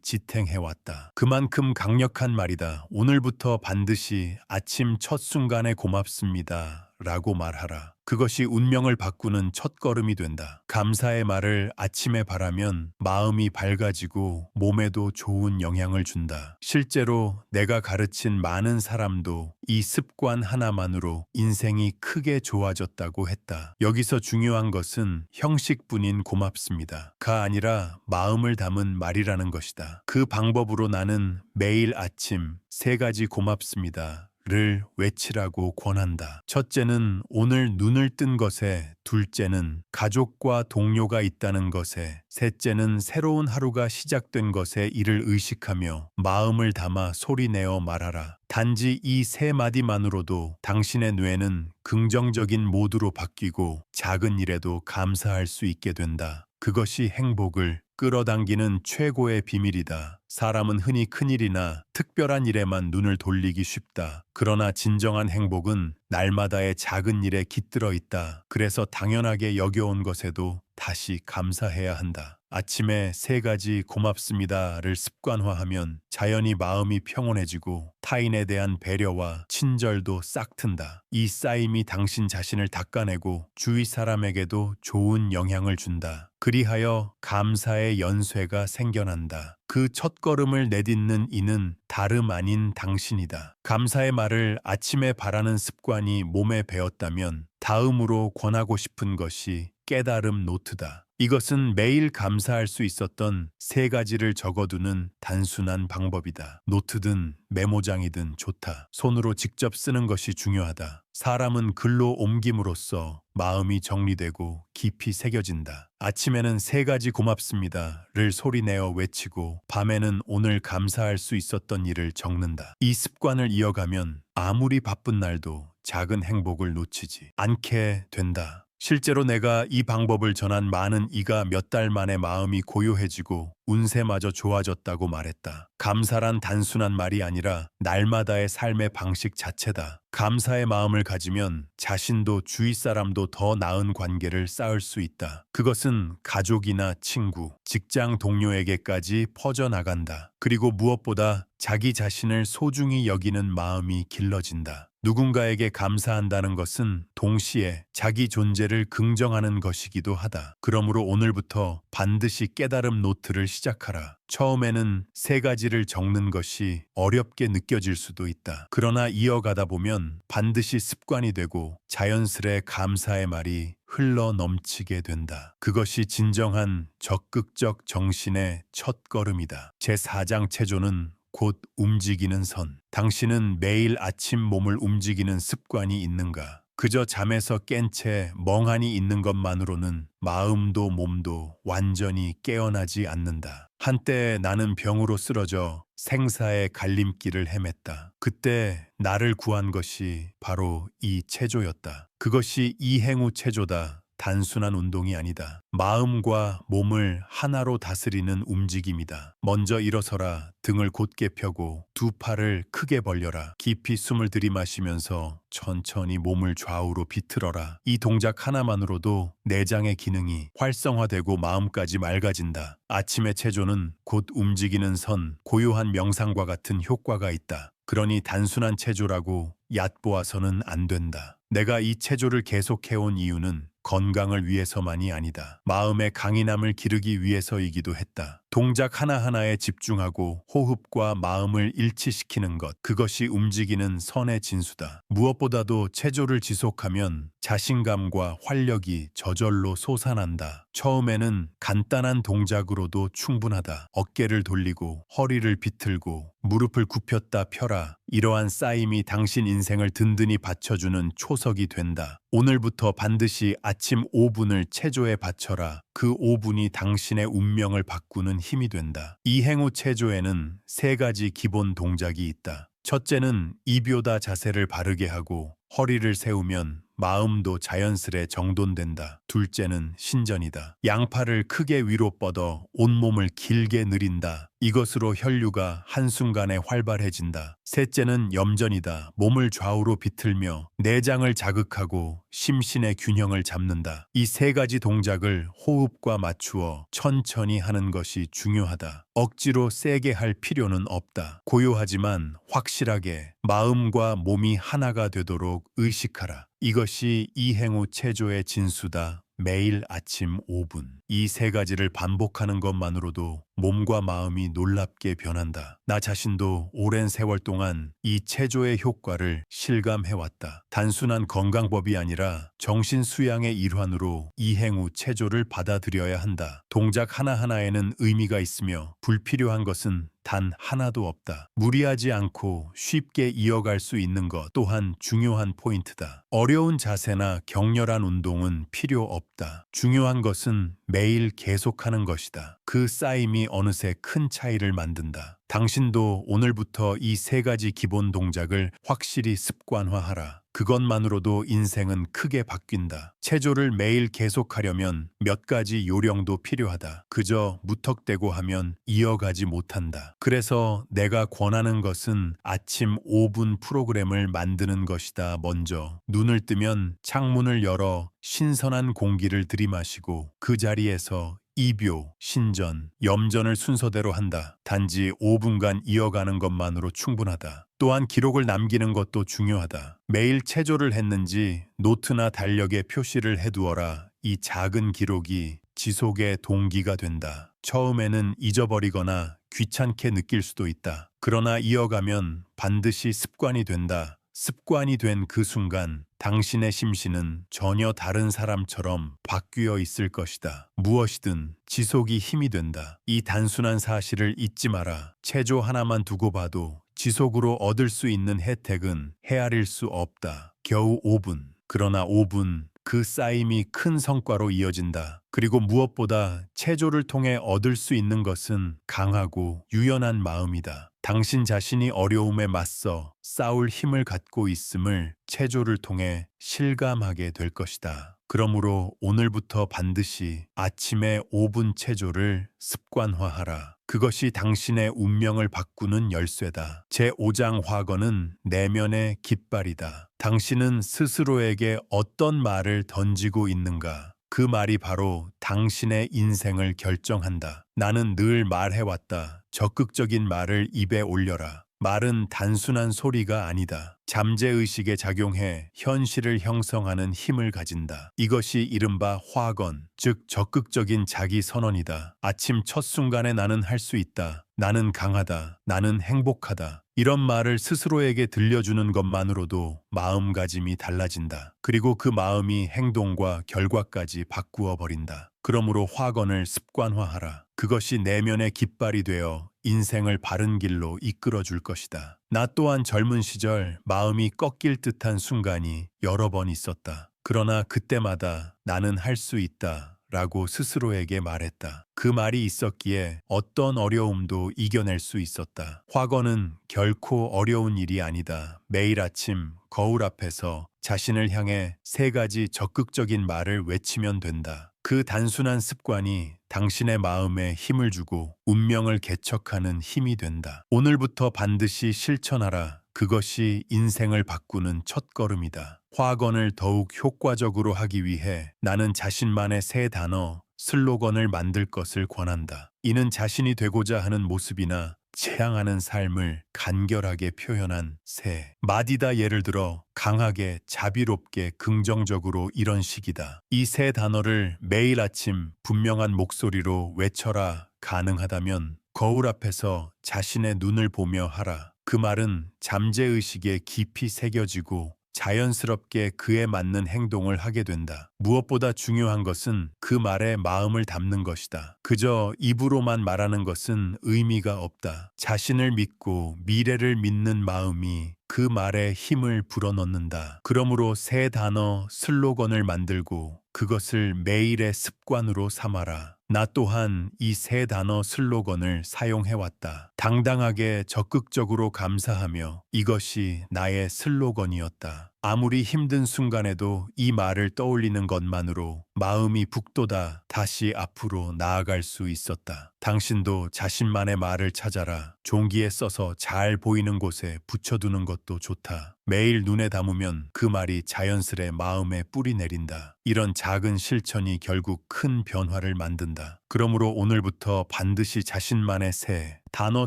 지탱해왔다. 그만큼 강력한 말이다. 오늘부터 반드시 아침 첫 순간에 고맙습니다 라고 말하라. 그것이 운명을 바꾸는 첫걸음이 된다. 감사의 말을 아침에 바라면 마음이 밝아지고 몸에도 좋은 영향을 준다. 실제로 내가 가르친 많은 사람도 이 습관 하나만으로 인생이 크게 좋아졌다고 했다. 여기서 중요한 것은 형식뿐인 고맙습니다가 아니라 마음을 담은 말이라는 것이다. 그 방법으로 나는 매일 아침 3가지 고맙습니다 를 외치라고 권한다. 첫째는 오늘 눈을 뜬 것에, 둘째는 가족과 동료가 있다는 것에, 셋째는 새로운 하루가 시작된 것에 이를 의식하며 마음을 담아 소리내어 말하라. 단지 이 3마디만으로도 당신의 뇌는 긍정적인 모드로 바뀌고 작은 일에도 감사할 수 있게 된다. 그것이 행복을 끌어당기는 최고의 비밀이다. 사람은 흔히 큰일이나 특별한 일에만 눈을 돌리기 쉽다. 그러나 진정한 행복은 날마다의 작은 일에 깃들어 있다. 그래서 당연하게 여겨온 것에도 다시 감사해야 한다. 아침에 3가지 고맙습니다를 습관화하면 자연히 마음이 평온해지고 타인에 대한 배려와 친절도 싹튼다. 이 쌓임이 당신 자신을 닦아내고 주위 사람에게도 좋은 영향을 준다. 그리하여 감사의 연쇄가 생겨난다. 그 첫걸음을 내딛는 이는 다름 아닌 당신이다. 감사의 말을 아침에 바라는 습관이 몸에 배었다면 다음으로 권하고 싶은 것이 깨달음 노트다. 이것은 매일 감사할 수 있었던 3가지를 적어두는 단순한 방법이다. 노트든 메모장이든 좋다. 손으로 직접 쓰는 것이 중요하다. 사람은 글로 옮김으로써 마음이 정리되고 깊이 새겨진다. 아침에는 3가지 고맙습니다를 소리내어 외치고 밤에는 오늘 감사할 수 있었던 일을 적는다. 이 습관을 이어가면 아무리 바쁜 날도 작은 행복을 놓치지 않게 된다. 실제로 내가 이 방법을 전한 많은 이가 몇 달 만에 마음이 고요해지고 운세마저 좋아졌다고 말했다. 감사란 단순한 말이 아니라 날마다의 삶의 방식 자체다. 감사의 마음을 가지면 자신도 주위 사람도 더 나은 관계를 쌓을 수 있다. 그것은 가족이나 친구, 직장 동료에게까지 퍼져나간다. 그리고 무엇보다 자기 자신을 소중히 여기는 마음이 길러진다. 누군가에게 감사한다는 것은 동시에 자기 존재를 긍정하는 것이기도 하다. 그러므로 오늘부터 반드시 깨달음 노트를 시작하라. 처음에는 3가지를 적는 것이 어렵게 느껴질 수도 있다. 그러나 이어가다 보면 반드시 습관이 되고 자연스레 감사의 말이 흘러 넘치게 된다. 그것이 진정한 적극적 정신의 첫걸음이다. 제4장 체조는 곧 움직이는 선. 당신은 매일 아침 몸을 움직이는 습관이 있는가? 그저 잠에서 깬 채 멍하니 있는 것만으로는 마음도 몸도 완전히 깨어나지 않는다. 한때 나는 병으로 쓰러져 생사의 갈림길을 헤맸다. 그때 나를 구한 것이 바로 이 체조였다. 그것이 이행우 체조다. 단순한 운동이 아니다. 마음과 몸을 하나로 다스리는 움직임이다. 먼저 일어서라. 등을 곧게 펴고 두 팔을 크게 벌려라. 깊이 숨을 들이마시면서 천천히 몸을 좌우로 비틀어라. 이 동작 하나만으로도 내장의 기능이 활성화되고 마음까지 맑아진다. 아침의 체조는 곧 움직이는 선, 고요한 명상과 같은 효과가 있다. 그러니 단순한 체조라고 얕보아서는 안 된다. 내가 이 체조를 계속해온 이유는 건강을 위해서만이 아니다. 마음의 강인함을 기르기 위해서이기도 했다. 동작 하나하나에 집중하고 호흡과 마음을 일치시키는 것, 그것이 움직이는 선의 진수다. 무엇보다도 체조를 지속하면 자신감과 활력이 저절로 솟아난다. 처음에는 간단한 동작으로도 충분하다. 어깨를 돌리고 허리를 비틀고 무릎을 굽혔다 펴라. 이러한 쌓임이 당신 인생을 든든히 받쳐주는 초석이 된다. 오늘부터 반드시 아침 5분을 체조에 바쳐라. 그 5분이 당신의 운명을 바꾸는 힘이 된다. 이행우 체조에는 3가지 기본 동작이 있다. 첫째는 이묘다 자세를 바르게 하고 허리를 세우면 마음도 자연스레 정돈된다. 둘째는 신전이다. 양팔을 크게 위로 뻗어 온몸을 길게 느린다. 이것으로 혈류가 한순간에 활발해진다. 셋째는 염전이다. 몸을 좌우로 비틀며 내장을 자극하고 심신의 균형을 잡는다. 이 3가지 동작을 호흡과 맞추어 천천히 하는 것이 중요하다. 억지로 세게 할 필요는 없다. 고요하지만 확실하게 마음과 몸이 하나가 되도록 의식하라. 이것이 이행우 체조의 진수다. 매일 아침 5분. 이 3가지를 반복하는 것만으로도 몸과 마음이 놀랍게 변한다. 나 자신도 오랜 세월 동안 이 체조의 효과를 실감해왔다. 단순한 건강법이 아니라 정신 수양의 일환으로 이행우 체조를 받아들여야 한다. 동작 하나하나에는 의미가 있으며 불필요한 것은 단 하나도 없다. 무리하지 않고 쉽게 이어갈 수 있는 것 또한 중요한 포인트다. 어려운 자세나 격렬한 운동은 필요 없다. 중요한 것은 매일 계속하는 것이다. 그 쌓임이 어느새 큰 차이를 만든다. 당신도 오늘부터 이 3가지 기본 동작을 확실히 습관화하라. 그것만으로도 인생은 크게 바뀐다. 체조를 매일 계속하려면 몇 가지 요령도 필요하다. 그저 무턱대고 하면 이어가지 못한다. 그래서 내가 권하는 것은 아침 5분 프로그램을 만드는 것이다. 먼저 눈을 뜨면 창문을 열어 신선한 공기를 들이마시고 그 자리에서 이묘, 신전, 염전을 순서대로 한다. 단지 5분간 이어가는 것만으로 충분하다. 또한 기록을 남기는 것도 중요하다. 매일 체조를 했는지 노트나 달력에 표시를 해두어라. 이 작은 기록이 지속의 동기가 된다. 처음에는 잊어버리거나 귀찮게 느낄 수도 있다. 그러나 이어가면 반드시 습관이 된다. 습관이 된 그 순간 당신의 심신은 전혀 다른 사람처럼 바뀌어 있을 것이다. 무엇이든 지속이 힘이 된다. 이 단순한 사실을 잊지 마라. 체조 하나만 두고 봐도 지속으로 얻을 수 있는 혜택은 헤아릴 수 없다. 겨우 5분. 그러나 5분 그 쌓임이 큰 성과로 이어진다. 그리고 무엇보다 체조를 통해 얻을 수 있는 것은 강하고 유연한 마음이다. 당신 자신이 어려움에 맞서 싸울 힘을 갖고 있음을 체조를 통해 실감하게 될 것이다. 그러므로 오늘부터 반드시 아침에 5분 체조를 습관화하라. 그것이 당신의 운명을 바꾸는 열쇠다. 제5장 화건은 내면의 깃발이다. 당신은 스스로에게 어떤 말을 던지고 있는가? 그 말이 바로 당신의 인생을 결정한다. 나는 늘 말해왔다. 적극적인 말을 입에 올려라. 말은 단순한 소리가 아니다. 잠재의식에 작용해 현실을 형성하는 힘을 가진다. 이것이 이른바 화건, 즉 적극적인 자기 선언이다. 아침 첫 순간에 나는 할 수 있다. 나는 강하다. 나는 행복하다. 이런 말을 스스로에게 들려주는 것만으로도 마음가짐이 달라진다. 그리고 그 마음이 행동과 결과까지 바꾸어 버린다. 그러므로 화건을 습관화하라. 그것이 내면의 깃발이 되어 인생을 바른 길로 이끌어 줄 것이다. 나 또한 젊은 시절 마음이 꺾일 듯한 순간이 여러 번 있었다. 그러나 그때마다 나는 할 수 있다. 라고 스스로에게 말했다. 그 말이 있었기에 어떤 어려움도 이겨낼 수 있었다. 화건은 결코 어려운 일이 아니다. 매일 아침 거울 앞에서 자신을 향해 3가지 적극적인 말을 외치면 된다. 그 단순한 습관이 당신의 마음에 힘을 주고 운명을 개척하는 힘이 된다. 오늘부터 반드시 실천하라. 그것이 인생을 바꾸는 첫걸음이다. 화건을 더욱 효과적으로 하기 위해 나는 자신만의 새 단어, 슬로건을 만들 것을 권한다. 이는 자신이 되고자 하는 모습이나 지향하는 삶을 간결하게 표현한 새 마디다. 예를 들어 강하게, 자비롭게, 긍정적으로 이런 식이다. 이 새 단어를 매일 아침 분명한 목소리로 외쳐라. 가능하다면 거울 앞에서 자신의 눈을 보며 하라. 그 말은 잠재의식에 깊이 새겨지고 자연스럽게 그에 맞는 행동을 하게 된다. 무엇보다 중요한 것은 그 말에 마음을 담는 것이다. 그저 입으로만 말하는 것은 의미가 없다. 자신을 믿고 미래를 믿는 마음이 그 말에 힘을 불어넣는다. 그러므로 새 단어, 슬로건을 만들고 그것을 매일의 습관으로 삼아라. 나 또한 이 새 단어 슬로건을 사용해왔다. 당당하게 적극적으로 감사하며 이것이 나의 슬로건이었다. 아무리 힘든 순간에도 이 말을 떠올리는 것만으로 마음이 북돋아 다시 앞으로 나아갈 수 있었다. 당신도 자신만의 말을 찾아라. 종기에 써서 잘 보이는 곳에 붙여두는 것도 좋다. 매일 눈에 담으면 그 말이 자연스레 마음에 뿌리 내린다. 이런 작은 실천이 결국 큰 변화를 만든다. 그러므로 오늘부터 반드시 자신만의 새 단어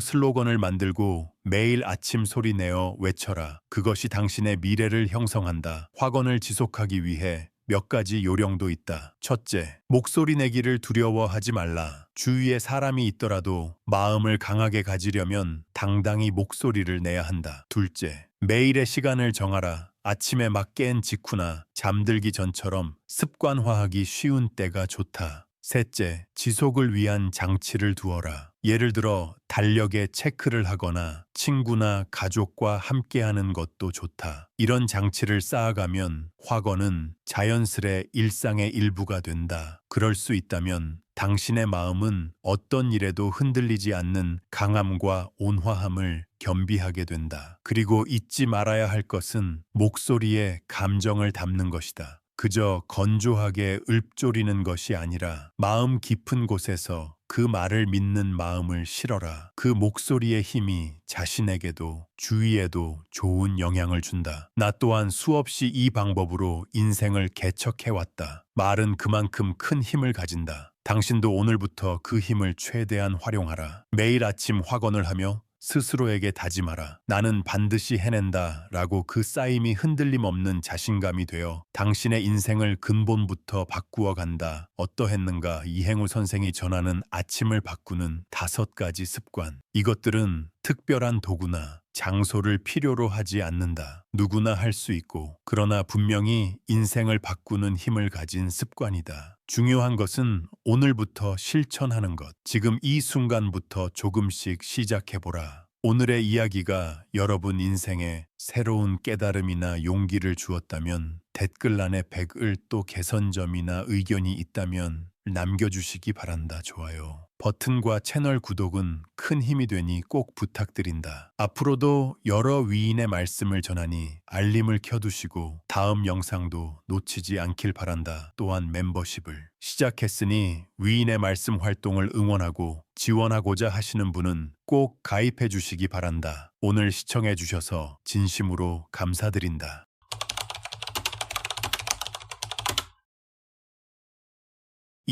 슬로건을 만들고 매일 아침 소리 내어 외쳐라. 그것이 당신의 미래를 형성한다. 화건을 지속하기 위해 몇 가지 요령도 있다. 첫째, 목소리 내기를 두려워하지 말라. 주위에 사람이 있더라도 마음을 강하게 가지려면 당당히 목소리를 내야 한다. 둘째, 매일의 시간을 정하라. 아침에 막 깬 직후나 잠들기 전처럼 습관화하기 쉬운 때가 좋다. 셋째, 지속을 위한 장치를 두어라. 예를 들어 달력에 체크를 하거나 친구나 가족과 함께하는 것도 좋다. 이런 장치를 쌓아가면 화건은 자연스레 일상의 일부가 된다. 그럴 수 있다면 당신의 마음은 어떤 일에도 흔들리지 않는 강함과 온화함을 겸비하게 된다. 그리고 잊지 말아야 할 것은 목소리에 감정을 담는 것이다. 그저 건조하게 읊조리는 것이 아니라 마음 깊은 곳에서 그 말을 믿는 마음을 실어라. 그 목소리의 힘이 자신에게도 주위에도 좋은 영향을 준다. 나 또한 수없이 이 방법으로 인생을 개척해왔다. 말은 그만큼 큰 힘을 가진다. 당신도 오늘부터 그 힘을 최대한 활용하라. 매일 아침 화건을 하며 스스로에게 다짐하라. 나는 반드시 해낸다 라고 그 쌓임이 흔들림 없는 자신감이 되어 당신의 인생을 근본부터 바꾸어 간다. 어떠했는가? 이행우 선생이 전하는 아침을 바꾸는 5가지 습관. 이것들은 특별한 도구나 장소를 필요로 하지 않는다. 누구나 할 수 있고 그러나 분명히 인생을 바꾸는 힘을 가진 습관이다. 중요한 것은 오늘부터 실천하는 것. 지금 이 순간부터 조금씩 시작해보라. 오늘의 이야기가 여러분 인생에 새로운 깨달음이나 용기를 주었다면 댓글란에 100을 또 개선점이나 의견이 있다면 남겨주시기 바란다. 좋아요 버튼과 채널 구독은 큰 힘이 되니 꼭 부탁드린다. 앞으로도 여러 위인의 말씀을 전하니 알림을 켜두시고 다음 영상도 놓치지 않길 바란다. 또한 멤버십을 시작했으니 위인의 말씀 활동을 응원하고 지원하고자 하시는 분은 꼭 가입해 주시기 바란다. 오늘 시청해 주셔서 진심으로 감사드린다.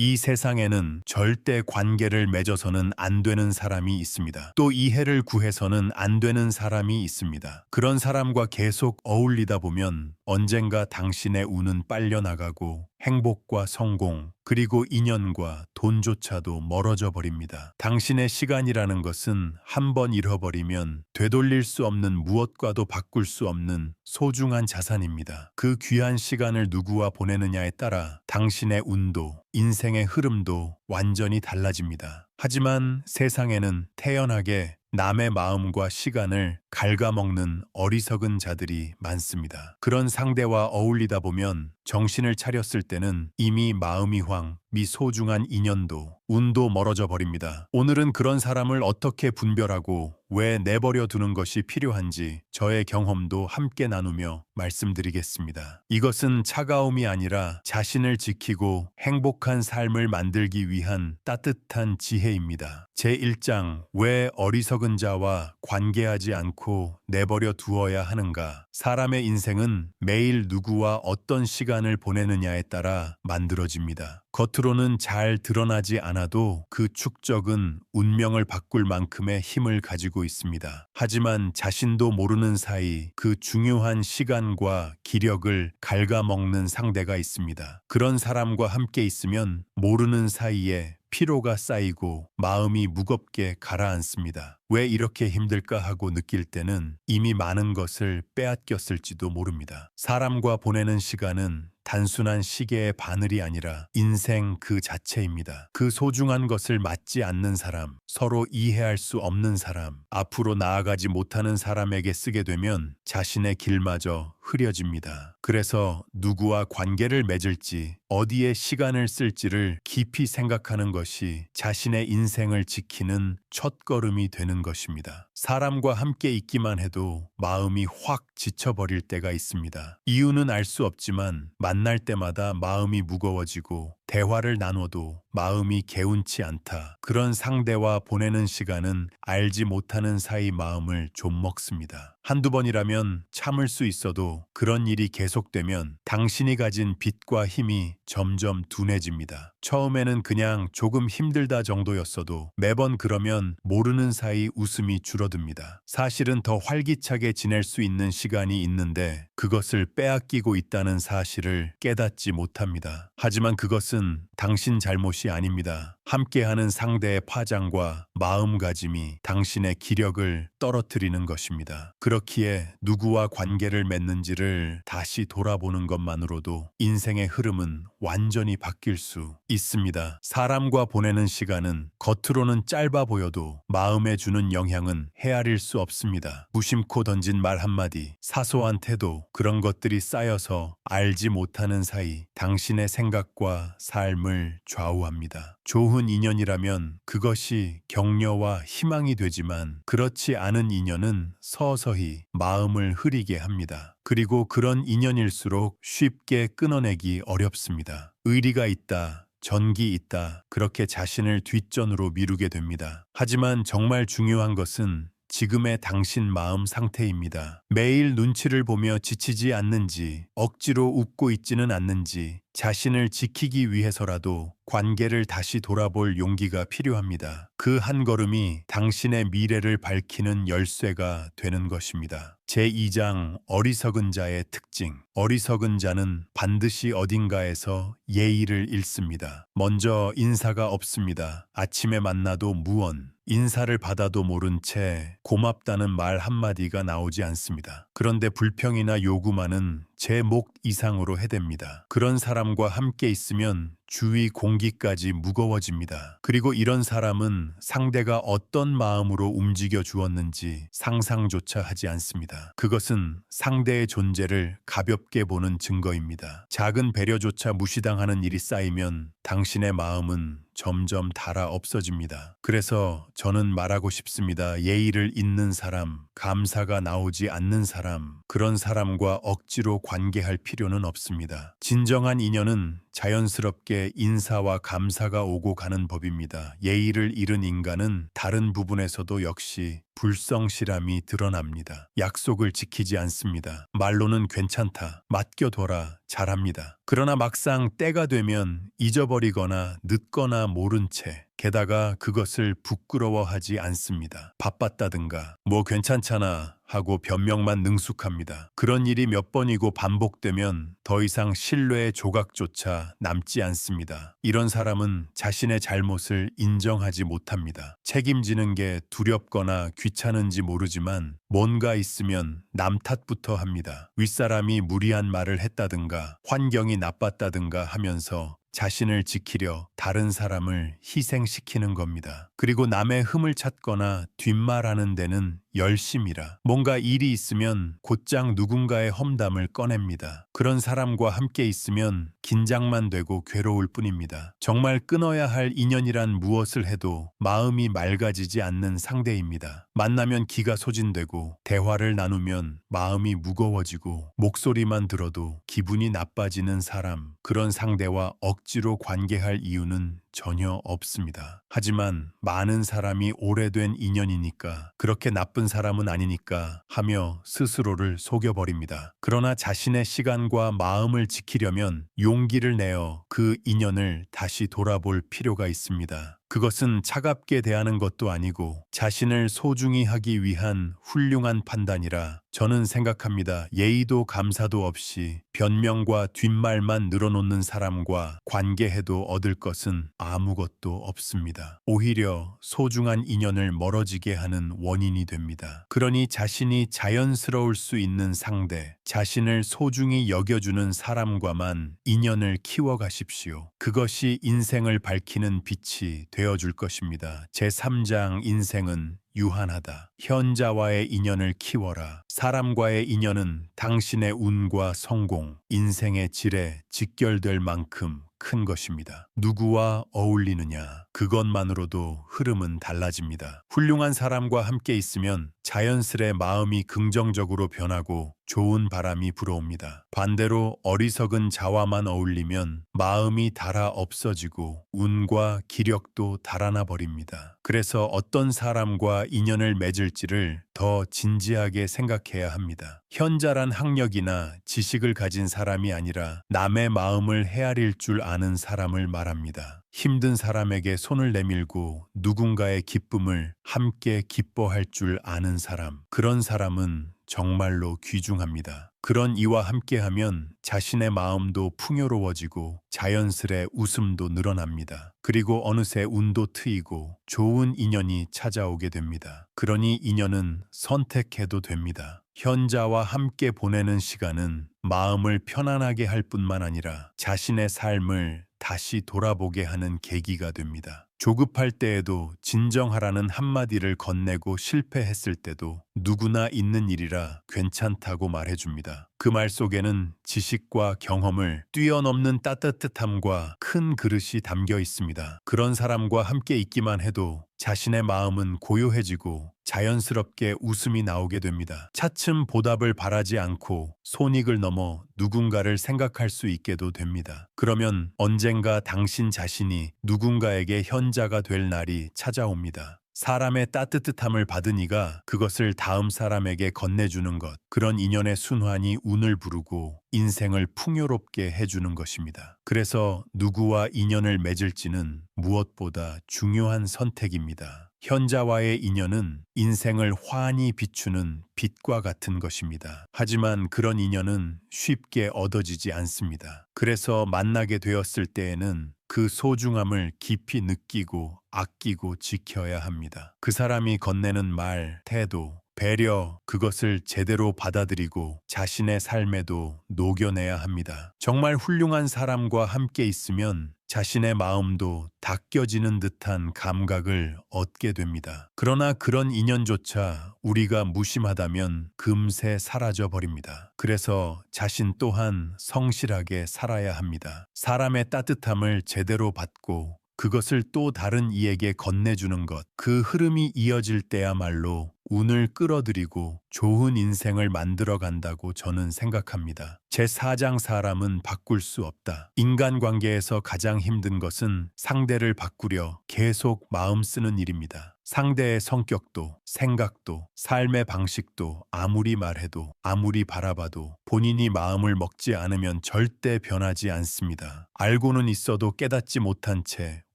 이 세상에는 절대 관계를 맺어서는 안 되는 사람이 있습니다. 또 이해를 구해서는 안 되는 사람이 있습니다. 그런 사람과 계속 어울리다 보면 언젠가 당신의 운은 빨려나가고 행복과 성공, 그리고 인연과 돈조차도 멀어져 버립니다. 당신의 시간이라는 것은 한 번 잃어버리면 되돌릴 수 없는 무엇과도 바꿀 수 없는 소중한 자산입니다. 그 귀한 시간을 누구와 보내느냐에 따라 당신의 운도, 인생의 흐름도 완전히 달라집니다. 하지만 세상에는 태연하게 남의 마음과 시간을 갉아먹는 어리석은 자들이 많습니다. 그런 상대와 어울리다 보면 정신을 차렸을 때는 이미 마음이 미 소중한 인연도 운도 멀어져 버립니다. 오늘은 그런 사람을 어떻게 분별하고 왜 내버려 두는 것이 필요한지 저의 경험도 함께 나누며 말씀드리겠습니다. 이것은 차가움이 아니라 자신을 지키고 행복한 삶을 만들기 위한 따뜻한 지혜입니다. 제1장 왜 어리석은 자와 관계하지 않고 내버려 두어야 하는가? 사람의 인생은 매일 누구와 어떤 시간을 보내느냐에 따라 만들어집니다. 겉으로는 잘 드러나지 않아도 그 축적은 운명을 바꿀 만큼의 힘을 가지고 있습니다. 하지만 자신도 모르는 사이 그 중요한 시간과 기력을 갉아먹는 상대가 있습니다. 그런 사람과 함께 있으면 모르는 사이에 피로가 쌓이고 마음이 무겁게 가라앉습니다. 왜 이렇게 힘들까 하고 느낄 때는 이미 많은 것을 빼앗겼을지도 모릅니다. 사람과 보내는 시간은 단순한 시계의 바늘이 아니라 인생 그 자체입니다. 그 소중한 것을 맞지 않는 사람, 서로 이해할 수 없는 사람, 앞으로 나아가지 못하는 사람에게 쓰게 되면 자신의 길마저 흐려집니다. 그래서 누구와 관계를 맺을지, 어디에 시간을 쓸지를 깊이 생각하는 것이 자신의 인생을 지키는 첫걸음이 되는 것입니다. 사람과 함께 있기만 해도 마음이 확 지쳐버릴 때가 있습니다. 이유는 알 수 없지만 만날 때마다 마음이 무거워지고 대화를 나눠도 마음이 개운치 않다. 그런 상대와 보내는 시간은 알지 못하는 사이 마음을 좀 먹습니다. 한두 번이라면 참을 수 있어도 그런 일이 계속되면 당신이 가진 빛과 힘이 점점 둔해집니다. 처음에는 그냥 조금 힘들다 정도였어도 매번 그러면 모르는 사이 웃음이 줄어듭니다. 사실은 더 활기차게 지낼 수 있는 시간이 있는데 그것을 빼앗기고 있다는 사실을 깨닫지 못합니다. 하지만 그것은 당신 잘못이 아닙니다. 함께하는 상대의 파장과 마음가짐이 당신의 기력을 떨어뜨리는 것입니다. 그렇기에 누구와 관계를 맺는지를 다시 돌아보는 것만으로도 인생의 흐름은 완전히 바뀔 수 있습니다. 사람과 보내는 시간은 겉으로는 짧아 보여도 마음에 주는 영향은 헤아릴 수 없습니다. 무심코 던진 말 한마디, 사소한 태도, 그런 것들이 쌓여서 알지 못하는 사이 당신의 생각과 삶을 좌우합니다. 좋은 인연이라면 그것이 격려와 희망이 되지만 그렇지 않은 인연은 서서히 마음을 흐리게 합니다. 그리고 그런 인연일수록 쉽게 끊어내기 어렵습니다. 의리가 있다, 전기 있다, 그렇게 자신을 뒷전으로 미루게 됩니다. 하지만 정말 중요한 것은 지금의 당신 마음 상태입니다. 매일 눈치를 보며 지치지 않는지, 억지로 웃고 있지는 않는지, 자신을 지키기 위해서라도 관계를 다시 돌아볼 용기가 필요합니다. 그 한 걸음이 당신의 미래를 밝히는 열쇠가 되는 것입니다. 제2장 어리석은 자의 특징. 어리석은 자는 반드시 어딘가에서 예의를 잃습니다. 먼저 인사가 없습니다. 아침에 만나도 무언, 인사를 받아도 모른 채 고맙다는 말 한마디가 나오지 않습니다. 그런데 불평이나 요구만은 제 목 이상으로 해댑니다. 그런 사람과 함께 있으면 주위 공기까지 무거워집니다. 그리고 이런 사람은 상대가 어떤 마음으로 움직여 주었는지 상상조차 하지 않습니다. 그것은 상대의 존재를 가볍게 보는 증거입니다. 작은 배려조차 무시당하는 일이 쌓이면 당신의 마음은 점점 닳아 없어집니다. 그래서 저는 말하고 싶습니다. 예의를 잇는 사람, 감사가 나오지 않는 사람, 그런 사람과 억지로 관계할 필요는 없습니다. 진정한 인연은 자연스럽게 인사와 감사가 오고 가는 법입니다. 예의를 잃은 인간은 다른 부분에서도 역시 불성실함이 드러납니다. 약속을 지키지 않습니다. 말로는 괜찮다, 맡겨둬라, 잘합니다. 그러나 막상 때가 되면 잊어버리거나 늦거나 모른 채, 게다가 그것을 부끄러워하지 않습니다. 바빴다든가 뭐 괜찮잖아 하고 변명만 능숙합니다. 그런 일이 몇 번이고 반복되면 더 이상 신뢰의 조각조차 남지 않습니다. 이런 사람은 자신의 잘못을 인정하지 못합니다. 책임지는 게 두렵거나 귀찮은지 모르지만 뭔가 있으면 남 탓부터 합니다. 윗사람이 무리한 말을 했다든가 환경이 나빴다든가 하면서 자신을 지키려 다른 사람을 희생시키는 겁니다. 그리고 남의 흠을 찾거나 뒷말하는 데는 열심이라 뭔가 일이 있으면 곧장 누군가의 험담을 꺼냅니다. 그런 사람과 함께 있으면 긴장만 되고 괴로울 뿐입니다. 정말 끊어야 할 인연이란 무엇을 해도 마음이 맑아지지 않는 상대입니다. 만나면 기가 소진되고 대화를 나누면 마음이 무거워지고 목소리만 들어도 기분이 나빠지는 사람, 그런 상대와 억지로 관계할 이유는 전혀 없습니다. 하지만 많은 사람이 오래된 인연이니까, 그렇게 나쁜 사람은 아니니까 하며 스스로를 속여버립니다. 그러나 자신의 시간과 마음을 지키려면 용기를 내어 그 인연을 다시 돌아볼 필요가 있습니다. 그것은 차갑게 대하는 것도 아니고 자신을 소중히 하기 위한 훌륭한 판단이라 저는 생각합니다. 예의도 감사도 없이 변명과 뒷말만 늘어놓는 사람과 관계해도 얻을 것은 아무것도 없습니다. 오히려 소중한 인연을 멀어지게 하는 원인이 됩니다. 그러니 자신이 자연스러울 수 있는 상대, 자신을 소중히 여겨주는 사람과만 인연을 키워가십시오. 그것이 인생을 밝히는 빛이 되어줄 것입니다. 제3장 인생은 유한하다. 현자와의 인연을 키워라. 사람과의 인연은 당신의 운과 성공, 인생의 질에 직결될 만큼 큰 것입니다. 누구와 어울리느냐, 그것만으로도 흐름은 달라집니다. 훌륭한 사람과 함께 있으면 자연스레 마음이 긍정적으로 변하고 좋은 바람이 불어옵니다. 반대로 어리석은 자와만 어울리면 마음이 닳아 없어지고 운과 기력도 달아나 버립니다. 그래서 어떤 사람과 인연을 맺을지를 더 진지하게 생각해야 합니다. 현자란 학력이나 지식을 가진 사람이 아니라 남의 마음을 헤아릴 줄 아는 사람을 말합니다. 힘든 사람에게 손을 내밀고 누군가의 기쁨을 함께 기뻐할 줄 아는 사람, 그런 사람은 정말로 귀중합니다. 그런 이와 함께하면 자신의 마음도 풍요로워지고 자연스레 웃음도 늘어납니다. 그리고 어느새 운도 트이고 좋은 인연이 찾아오게 됩니다. 그러니 인연은 선택해도 됩니다. 현자와 함께 보내는 시간은 마음을 편안하게 할 뿐만 아니라 자신의 삶을 다시 돌아보게 하는 계기가 됩니다. 조급할 때에도 진정하라는 한마디를 건네고 실패했을 때도 누구나 있는 일이라 괜찮다고 말해줍니다. 그 말 속에는 지식과 경험을 뛰어넘는 따뜻함과 큰 그릇이 담겨 있습니다. 그런 사람과 함께 있기만 해도 자신의 마음은 고요해지고 자연스럽게 웃음이 나오게 됩니다. 차츰 보답을 바라지 않고 손익을 넘어 누군가를 생각할 수 있게도 됩니다. 그러면 언젠가 당신 자신이 누군가에게 현자가 될 날이 찾아옵니다. 사람의 따뜻함을 받은 이가 그것을 다음 사람에게 건네주는 것, 그런 인연의 순환이 운을 부르고 인생을 풍요롭게 해주는 것입니다. 그래서 누구와 인연을 맺을지는 무엇보다 중요한 선택입니다. 현자와의 인연은 인생을 환히 비추는 빛과 같은 것입니다. 하지만 그런 인연은 쉽게 얻어지지 않습니다. 그래서 만나게 되었을 때에는 그 소중함을 깊이 느끼고 아끼고 지켜야 합니다. 그 사람이 건네는 말, 태도, 배려, 그것을 제대로 받아들이고 자신의 삶에도 녹여내야 합니다. 정말 훌륭한 사람과 함께 있으면 자신의 마음도 닦여지는 듯한 감각을 얻게 됩니다. 그러나 그런 인연조차 우리가 무심하다면 금세 사라져 버립니다. 그래서 자신 또한 성실하게 살아야 합니다. 사람의 따뜻함을 제대로 받고 그것을 또 다른 이에게 건네주는 것, 그 흐름이 이어질 때야말로 운을 끌어들이고 좋은 인생을 만들어 간다고 저는 생각합니다. 제4장 사람은 바꿀 수 없다. 인간관계에서 가장 힘든 것은 상대를 바꾸려 계속 마음 쓰는 일입니다. 상대의 성격도, 생각도, 삶의 방식도 아무리 말해도, 아무리 바라봐도 본인이 마음을 먹지 않으면 절대 변하지 않습니다. 알고는 있어도 깨닫지 못한 채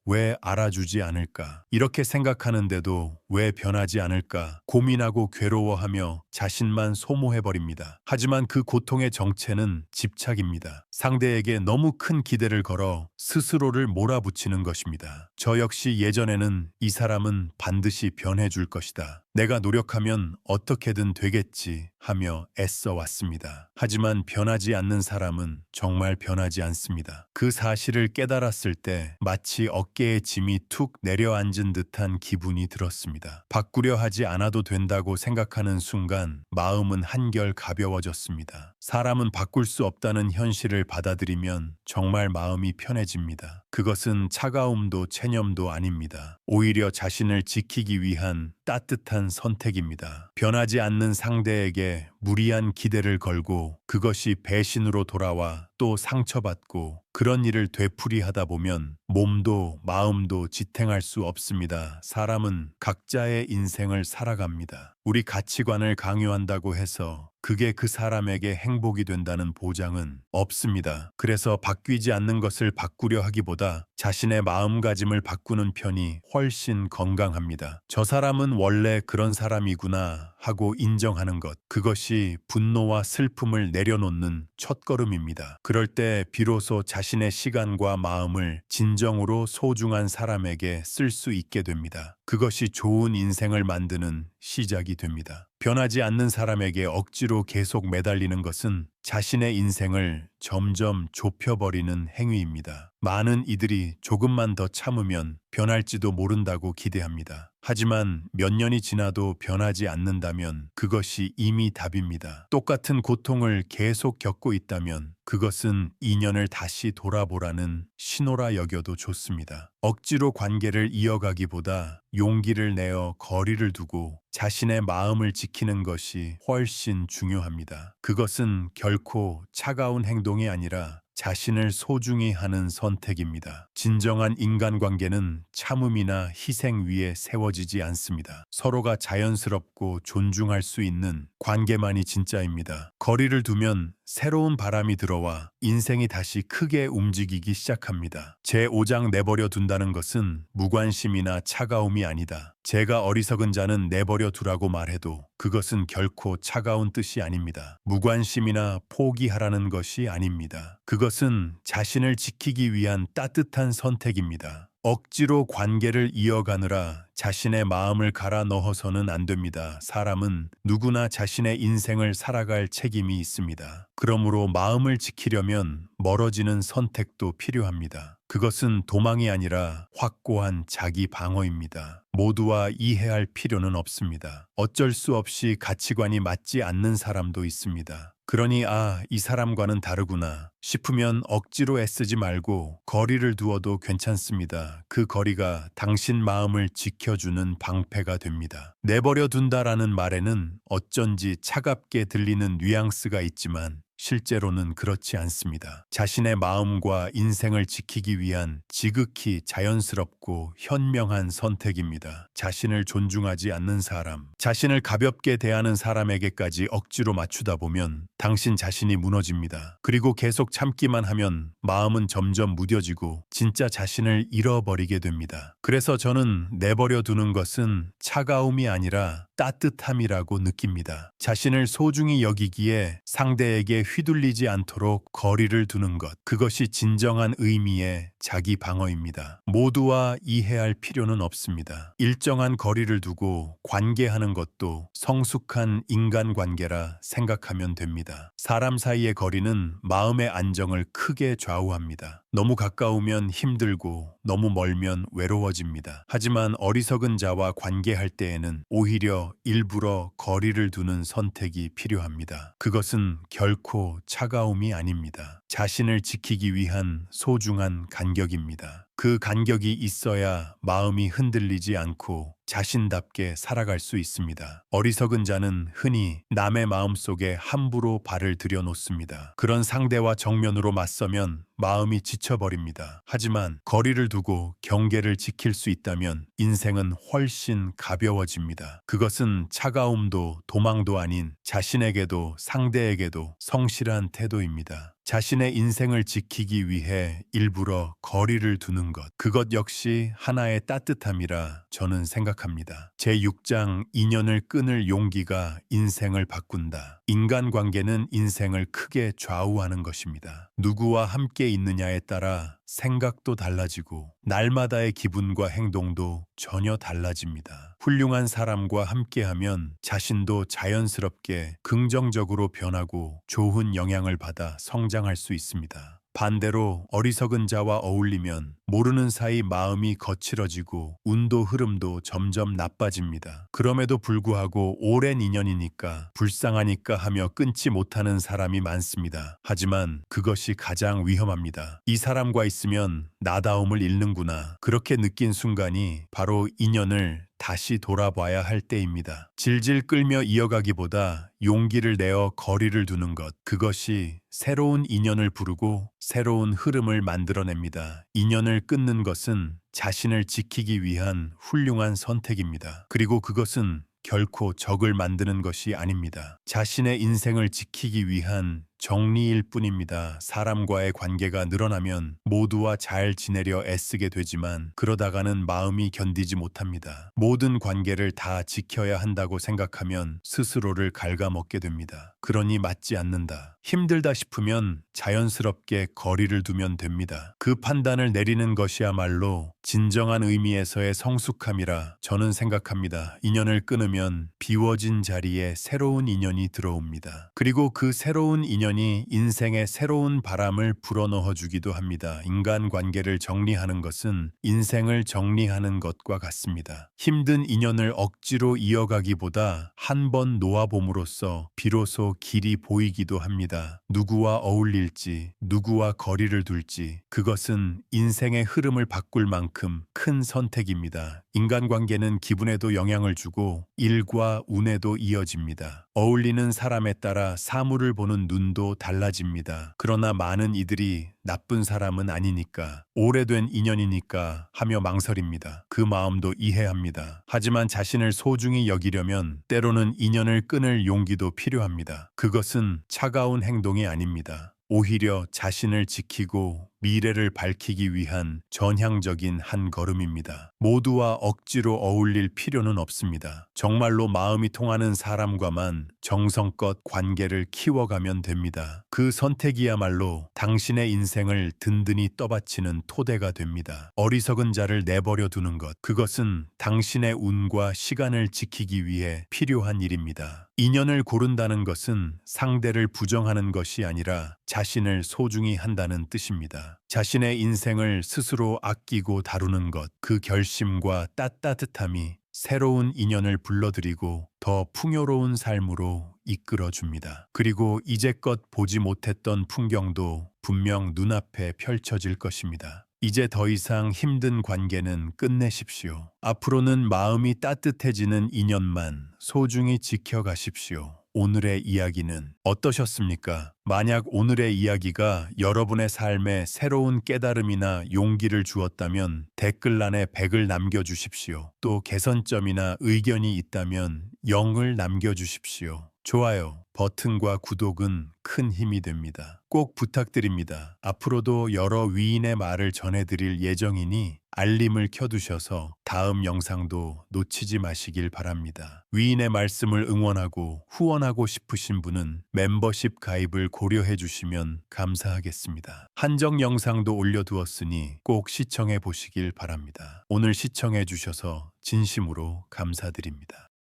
왜 알아주지 않을까? 이렇게 생각하는데도 왜 변하지 않을까? 고민하고 괴로워하며 자신만 소모해버립니다. 하지만 그 고통의 정체는 집착입니다. 상대에게 너무 큰 기대를 걸어 스스로를 몰아붙이는 것입니다. 저 역시 예전에는 이 사람은 반드시 변해줄 것이다. 내가 노력하면 어떻게든 되겠지 하며 애써 왔습니다. 하지만 변하지 않는 사람은 정말 변하지 않습니다. 그 사실을 깨달았을 때 마치 어깨에 짐이 툭 내려앉은 듯한 기분이 들었습니다. 바꾸려 하지 않아도 된다고 생각하는 순간 마음은 한결 가벼워졌습니다. 사람은 바꿀 수 없다는 현실을 받아들이면 정말 마음이 편해집니다. 그것은 차가움도 체념도 아닙니다. 오히려 자신을 지키기 위한 따뜻한 선택입니다. 변하지 않는 상대에게 무리한 기대를 걸고 그것이 배신으로 돌아와 또 상처받고 그런 일을 되풀이하다 보면 몸도 마음도 지탱할 수 없습니다. 사람은 각자의 인생을 살아갑니다. 우리 가치관을 강요한다고 해서 그게 그 사람에게 행복이 된다는 보장은 없습니다. 그래서 바뀌지 않는 것을 바꾸려 하기보다 자신의 마음가짐을 바꾸는 편이 훨씬 건강합니다. 저 사람은 원래 그런 사람이구나 하고 인정하는 것, 그것이 분노와 슬픔을 내려놓는 첫걸음입니다. 그럴 때 비로소 자신의 시간과 마음을 진정으로 소중한 사람에게 쓸 수 있게 됩니다. 그것이 좋은 인생을 만드는 시작이 됩니다. 변하지 않는 사람에게 억지로 계속 매달리는 것은 자신의 인생을 점점 좁혀버리는 행위입니다. 많은 이들이 조금만 더 참으면 변할지도 모른다고 기대합니다. 하지만 몇 년이 지나도 변하지 않는다면 그것이 이미 답입니다. 똑같은 고통을 계속 겪고 있다면 그것은 인연을 다시 돌아보라는 신호라 여겨도 좋습니다. 억지로 관계를 이어가기보다 용기를 내어 거리를 두고 자신의 마음을 지키는 것이 훨씬 중요합니다. 그것은 결코 차가운 행동이 아니라 자신을 소중히 하는 선택입니다. 진정한 인간관계는 참음이나 희생 위에 세워지지 않습니다. 서로가 자연스럽고 존중할 수 있는 관계만이 진짜입니다. 거리를 두면 새로운 바람이 들어와 인생이 다시 크게 움직이기 시작합니다. 제5장 내버려 둔다는 것은 무관심이나 차가움이 아니다. 제가 어리석은 자는 내버려 두라고 말해도 그것은 결코 차가운 뜻이 아닙니다. 무관심이나 포기하라는 것이 아닙니다. 그것은 자신을 지키기 위한 따뜻한 선택입니다. 억지로 관계를 이어가느라 자신의 마음을 갈아 넣어서는 안 됩니다. 사람은 누구나 자신의 인생을 살아갈 책임이 있습니다. 그러므로 마음을 지키려면 멀어지는 선택도 필요합니다. 그것은 도망이 아니라 확고한 자기 방어입니다. 모두와 이해할 필요는 없습니다. 어쩔 수 없이 가치관이 맞지 않는 사람도 있습니다. 그러니 이 사람과는 다르구나 싶으면 억지로 애쓰지 말고 거리를 두어도 괜찮습니다. 그 거리가 당신 마음을 지켜주는 방패가 됩니다. 내버려 둔다라는 말에는 어쩐지 차갑게 들리는 뉘앙스가 있지만 실제로는 그렇지 않습니다. 자신의 마음과 인생을 지키기 위한 지극히 자연스럽고 현명한 선택입니다. 자신을 존중하지 않는 사람, 자신을 가볍게 대하는 사람에게까지 억지로 맞추다 보면 당신 자신이 무너집니다. 그리고 계속 참기만 하면 마음은 점점 무뎌지고 진짜 자신을 잃어버리게 됩니다. 그래서 저는 내버려 두는 것은 차가움이 아니라 따뜻함이라고 느낍니다. 자신을 소중히 여기기에 상대에게 휘둘리지 않도록 거리를 두는 것, 그것이 진정한 의미의 자기 방어입니다. 모두와 이해할 필요는 없습니다. 일정한 거리를 두고 관계하는 것도 성숙한 인간관계라 생각하면 됩니다. 사람 사이의 거리는 마음의 안정을 크게 좌우합니다. 너무 가까우면 힘들고 너무 멀면 외로워집니다. 하지만 어리석은 자와 관계할 때에는 오히려 일부러 거리를 두는 선택이 필요합니다. 그것은 결코 차가움이 아닙니다. 자신을 지키기 위한 소중한 간격입니다. 그 간격이 있어야 마음이 흔들리지 않고 자신답게 살아갈 수 있습니다. 어리석은 자는 흔히 남의 마음속에 함부로 발을 들여놓습니다. 그런 상대와 정면으로 맞서면 마음이 지쳐버립니다. 하지만 거리를 두고 경계를 지킬 수 있다면 인생은 훨씬 가벼워집니다. 그것은 차가움도 도망도 아닌 자신에게도 상대에게도 성실한 태도입니다. 자신의 인생을 지키기 위해 일부러 거리를 두는 것, 그것 역시 하나의 따뜻함이라 저는 생각합니다. 제6장 인연을 끊을 용기가 인생을 바꾼다. 인간관계는 인생을 크게 좌우하는 것입니다. 누구와 함께 있느냐에 따라 생각도 달라지고 날마다의 기분과 행동도 전혀 달라집니다. 훌륭한 사람과 함께하면 자신도 자연스럽게 긍정적으로 변하고 좋은 영향을 받아 성장할 수 있습니다. 반대로 어리석은 자와 어울리면 모르는 사이 마음이 거칠어지고 운도 흐름도 점점 나빠집니다. 그럼에도 불구하고 오랜 인연이니까 불쌍하니까 하며 끊지 못하는 사람이 많습니다. 하지만 그것이 가장 위험합니다. 이 사람과 있으면 나다움을 잃는구나. 그렇게 느낀 순간이 바로 인연을 다시 돌아봐야 할 때입니다. 질질 끌며 이어가기보다 용기를 내어 거리를 두는 것, 그것이 새로운 인연을 부르고 새로운 흐름을 만들어냅니다. 인연을 끊는 것은 자신을 지키기 위한 훌륭한 선택입니다. 그리고 그것은 결코 적을 만드는 것이 아닙니다. 자신의 인생을 지키기 위한 정리일 뿐입니다. 사람과의 관계가 늘어나면 모두와 잘 지내려 애쓰게 되지만 그러다가는 마음이 견디지 못합니다. 모든 관계를 다 지켜야 한다고 생각하면 스스로를 갉아먹게 됩니다. 그러니 맞지 않는다. 힘들다 싶으면 자연스럽게 거리를 두면 됩니다. 그 판단을 내리는 것이야말로 진정한 의미에서의 성숙함이라 저는 생각합니다. 인연을 끊으면 비워진 자리에 새로운 인연이 들어옵니다. 그리고 그 새로운 인연이 인생에 새로운 바람을 불어넣어 주기도 합니다. 인간관계를 정리하는 것은 인생을 정리하는 것과 같습니다. 힘든 인연을 억지로 이어가기보다 한 번 놓아봄으로써 비로소 길이 보이기도 합니다. 누구와 어울릴지, 누구와 거리를 둘지, 그것은 인생의 흐름을 바꿀 만큼 큰 선택입니다. 인간관계는 기분에도 영향을 주고 일과 운에도 이어집니다. 어울리는 사람에 따라 사물을 보는 눈도 달라집니다. 그러나 많은 이들이 나쁜 사람은 아니니까, 오래된 인연이니까 하며 망설입니다. 그 마음도 이해합니다. 하지만 자신을 소중히 여기려면 때로는 인연을 끊을 용기도 필요합니다. 그것은 차가운 행동이 아닙니다. 오히려 자신을 지키고 미래를 밝히기 위한 전향적인 한 걸음입니다. 모두와 억지로 어울릴 필요는 없습니다. 정말로 마음이 통하는 사람과만 정성껏 관계를 키워가면 됩니다. 그 선택이야말로 당신의 인생을 든든히 떠받치는 토대가 됩니다. 어리석은 자를 내버려 두는 것, 그것은 당신의 운과 시간을 지키기 위해 필요한 일입니다. 인연을 고른다는 것은 상대를 부정하는 것이 아니라 자신을 소중히 한다는 뜻입니다. 자신의 인생을 스스로 아끼고 다루는 것, 그 결심과 따뜻함이 새로운 인연을 불러들이고 더 풍요로운 삶으로 이끌어줍니다. 그리고 이제껏 보지 못했던 풍경도 분명 눈앞에 펼쳐질 것입니다. 이제 더 이상 힘든 관계는 끝내십시오. 앞으로는 마음이 따뜻해지는 인연만 소중히 지켜가십시오. 오늘의 이야기는 어떠셨습니까? 만약 오늘의 이야기가 여러분의 삶에 새로운 깨달음이나 용기를 주었다면 댓글란에 100을 남겨주십시오. 또 개선점이나 의견이 있다면 0을 남겨주십시오. 좋아요 버튼과 구독은 큰 힘이 됩니다. 꼭 부탁드립니다. 앞으로도 여러 위인의 말을 전해드릴 예정이니 알림을 켜두셔서 다음 영상도 놓치지 마시길 바랍니다. 위인의 말씀을 응원하고 후원하고 싶으신 분은 멤버십 가입을 고려해 주시면 감사하겠습니다. 한정 영상도 올려두었으니 꼭 시청해 보시길 바랍니다. 오늘 시청해 주셔서 진심으로 감사드립니다.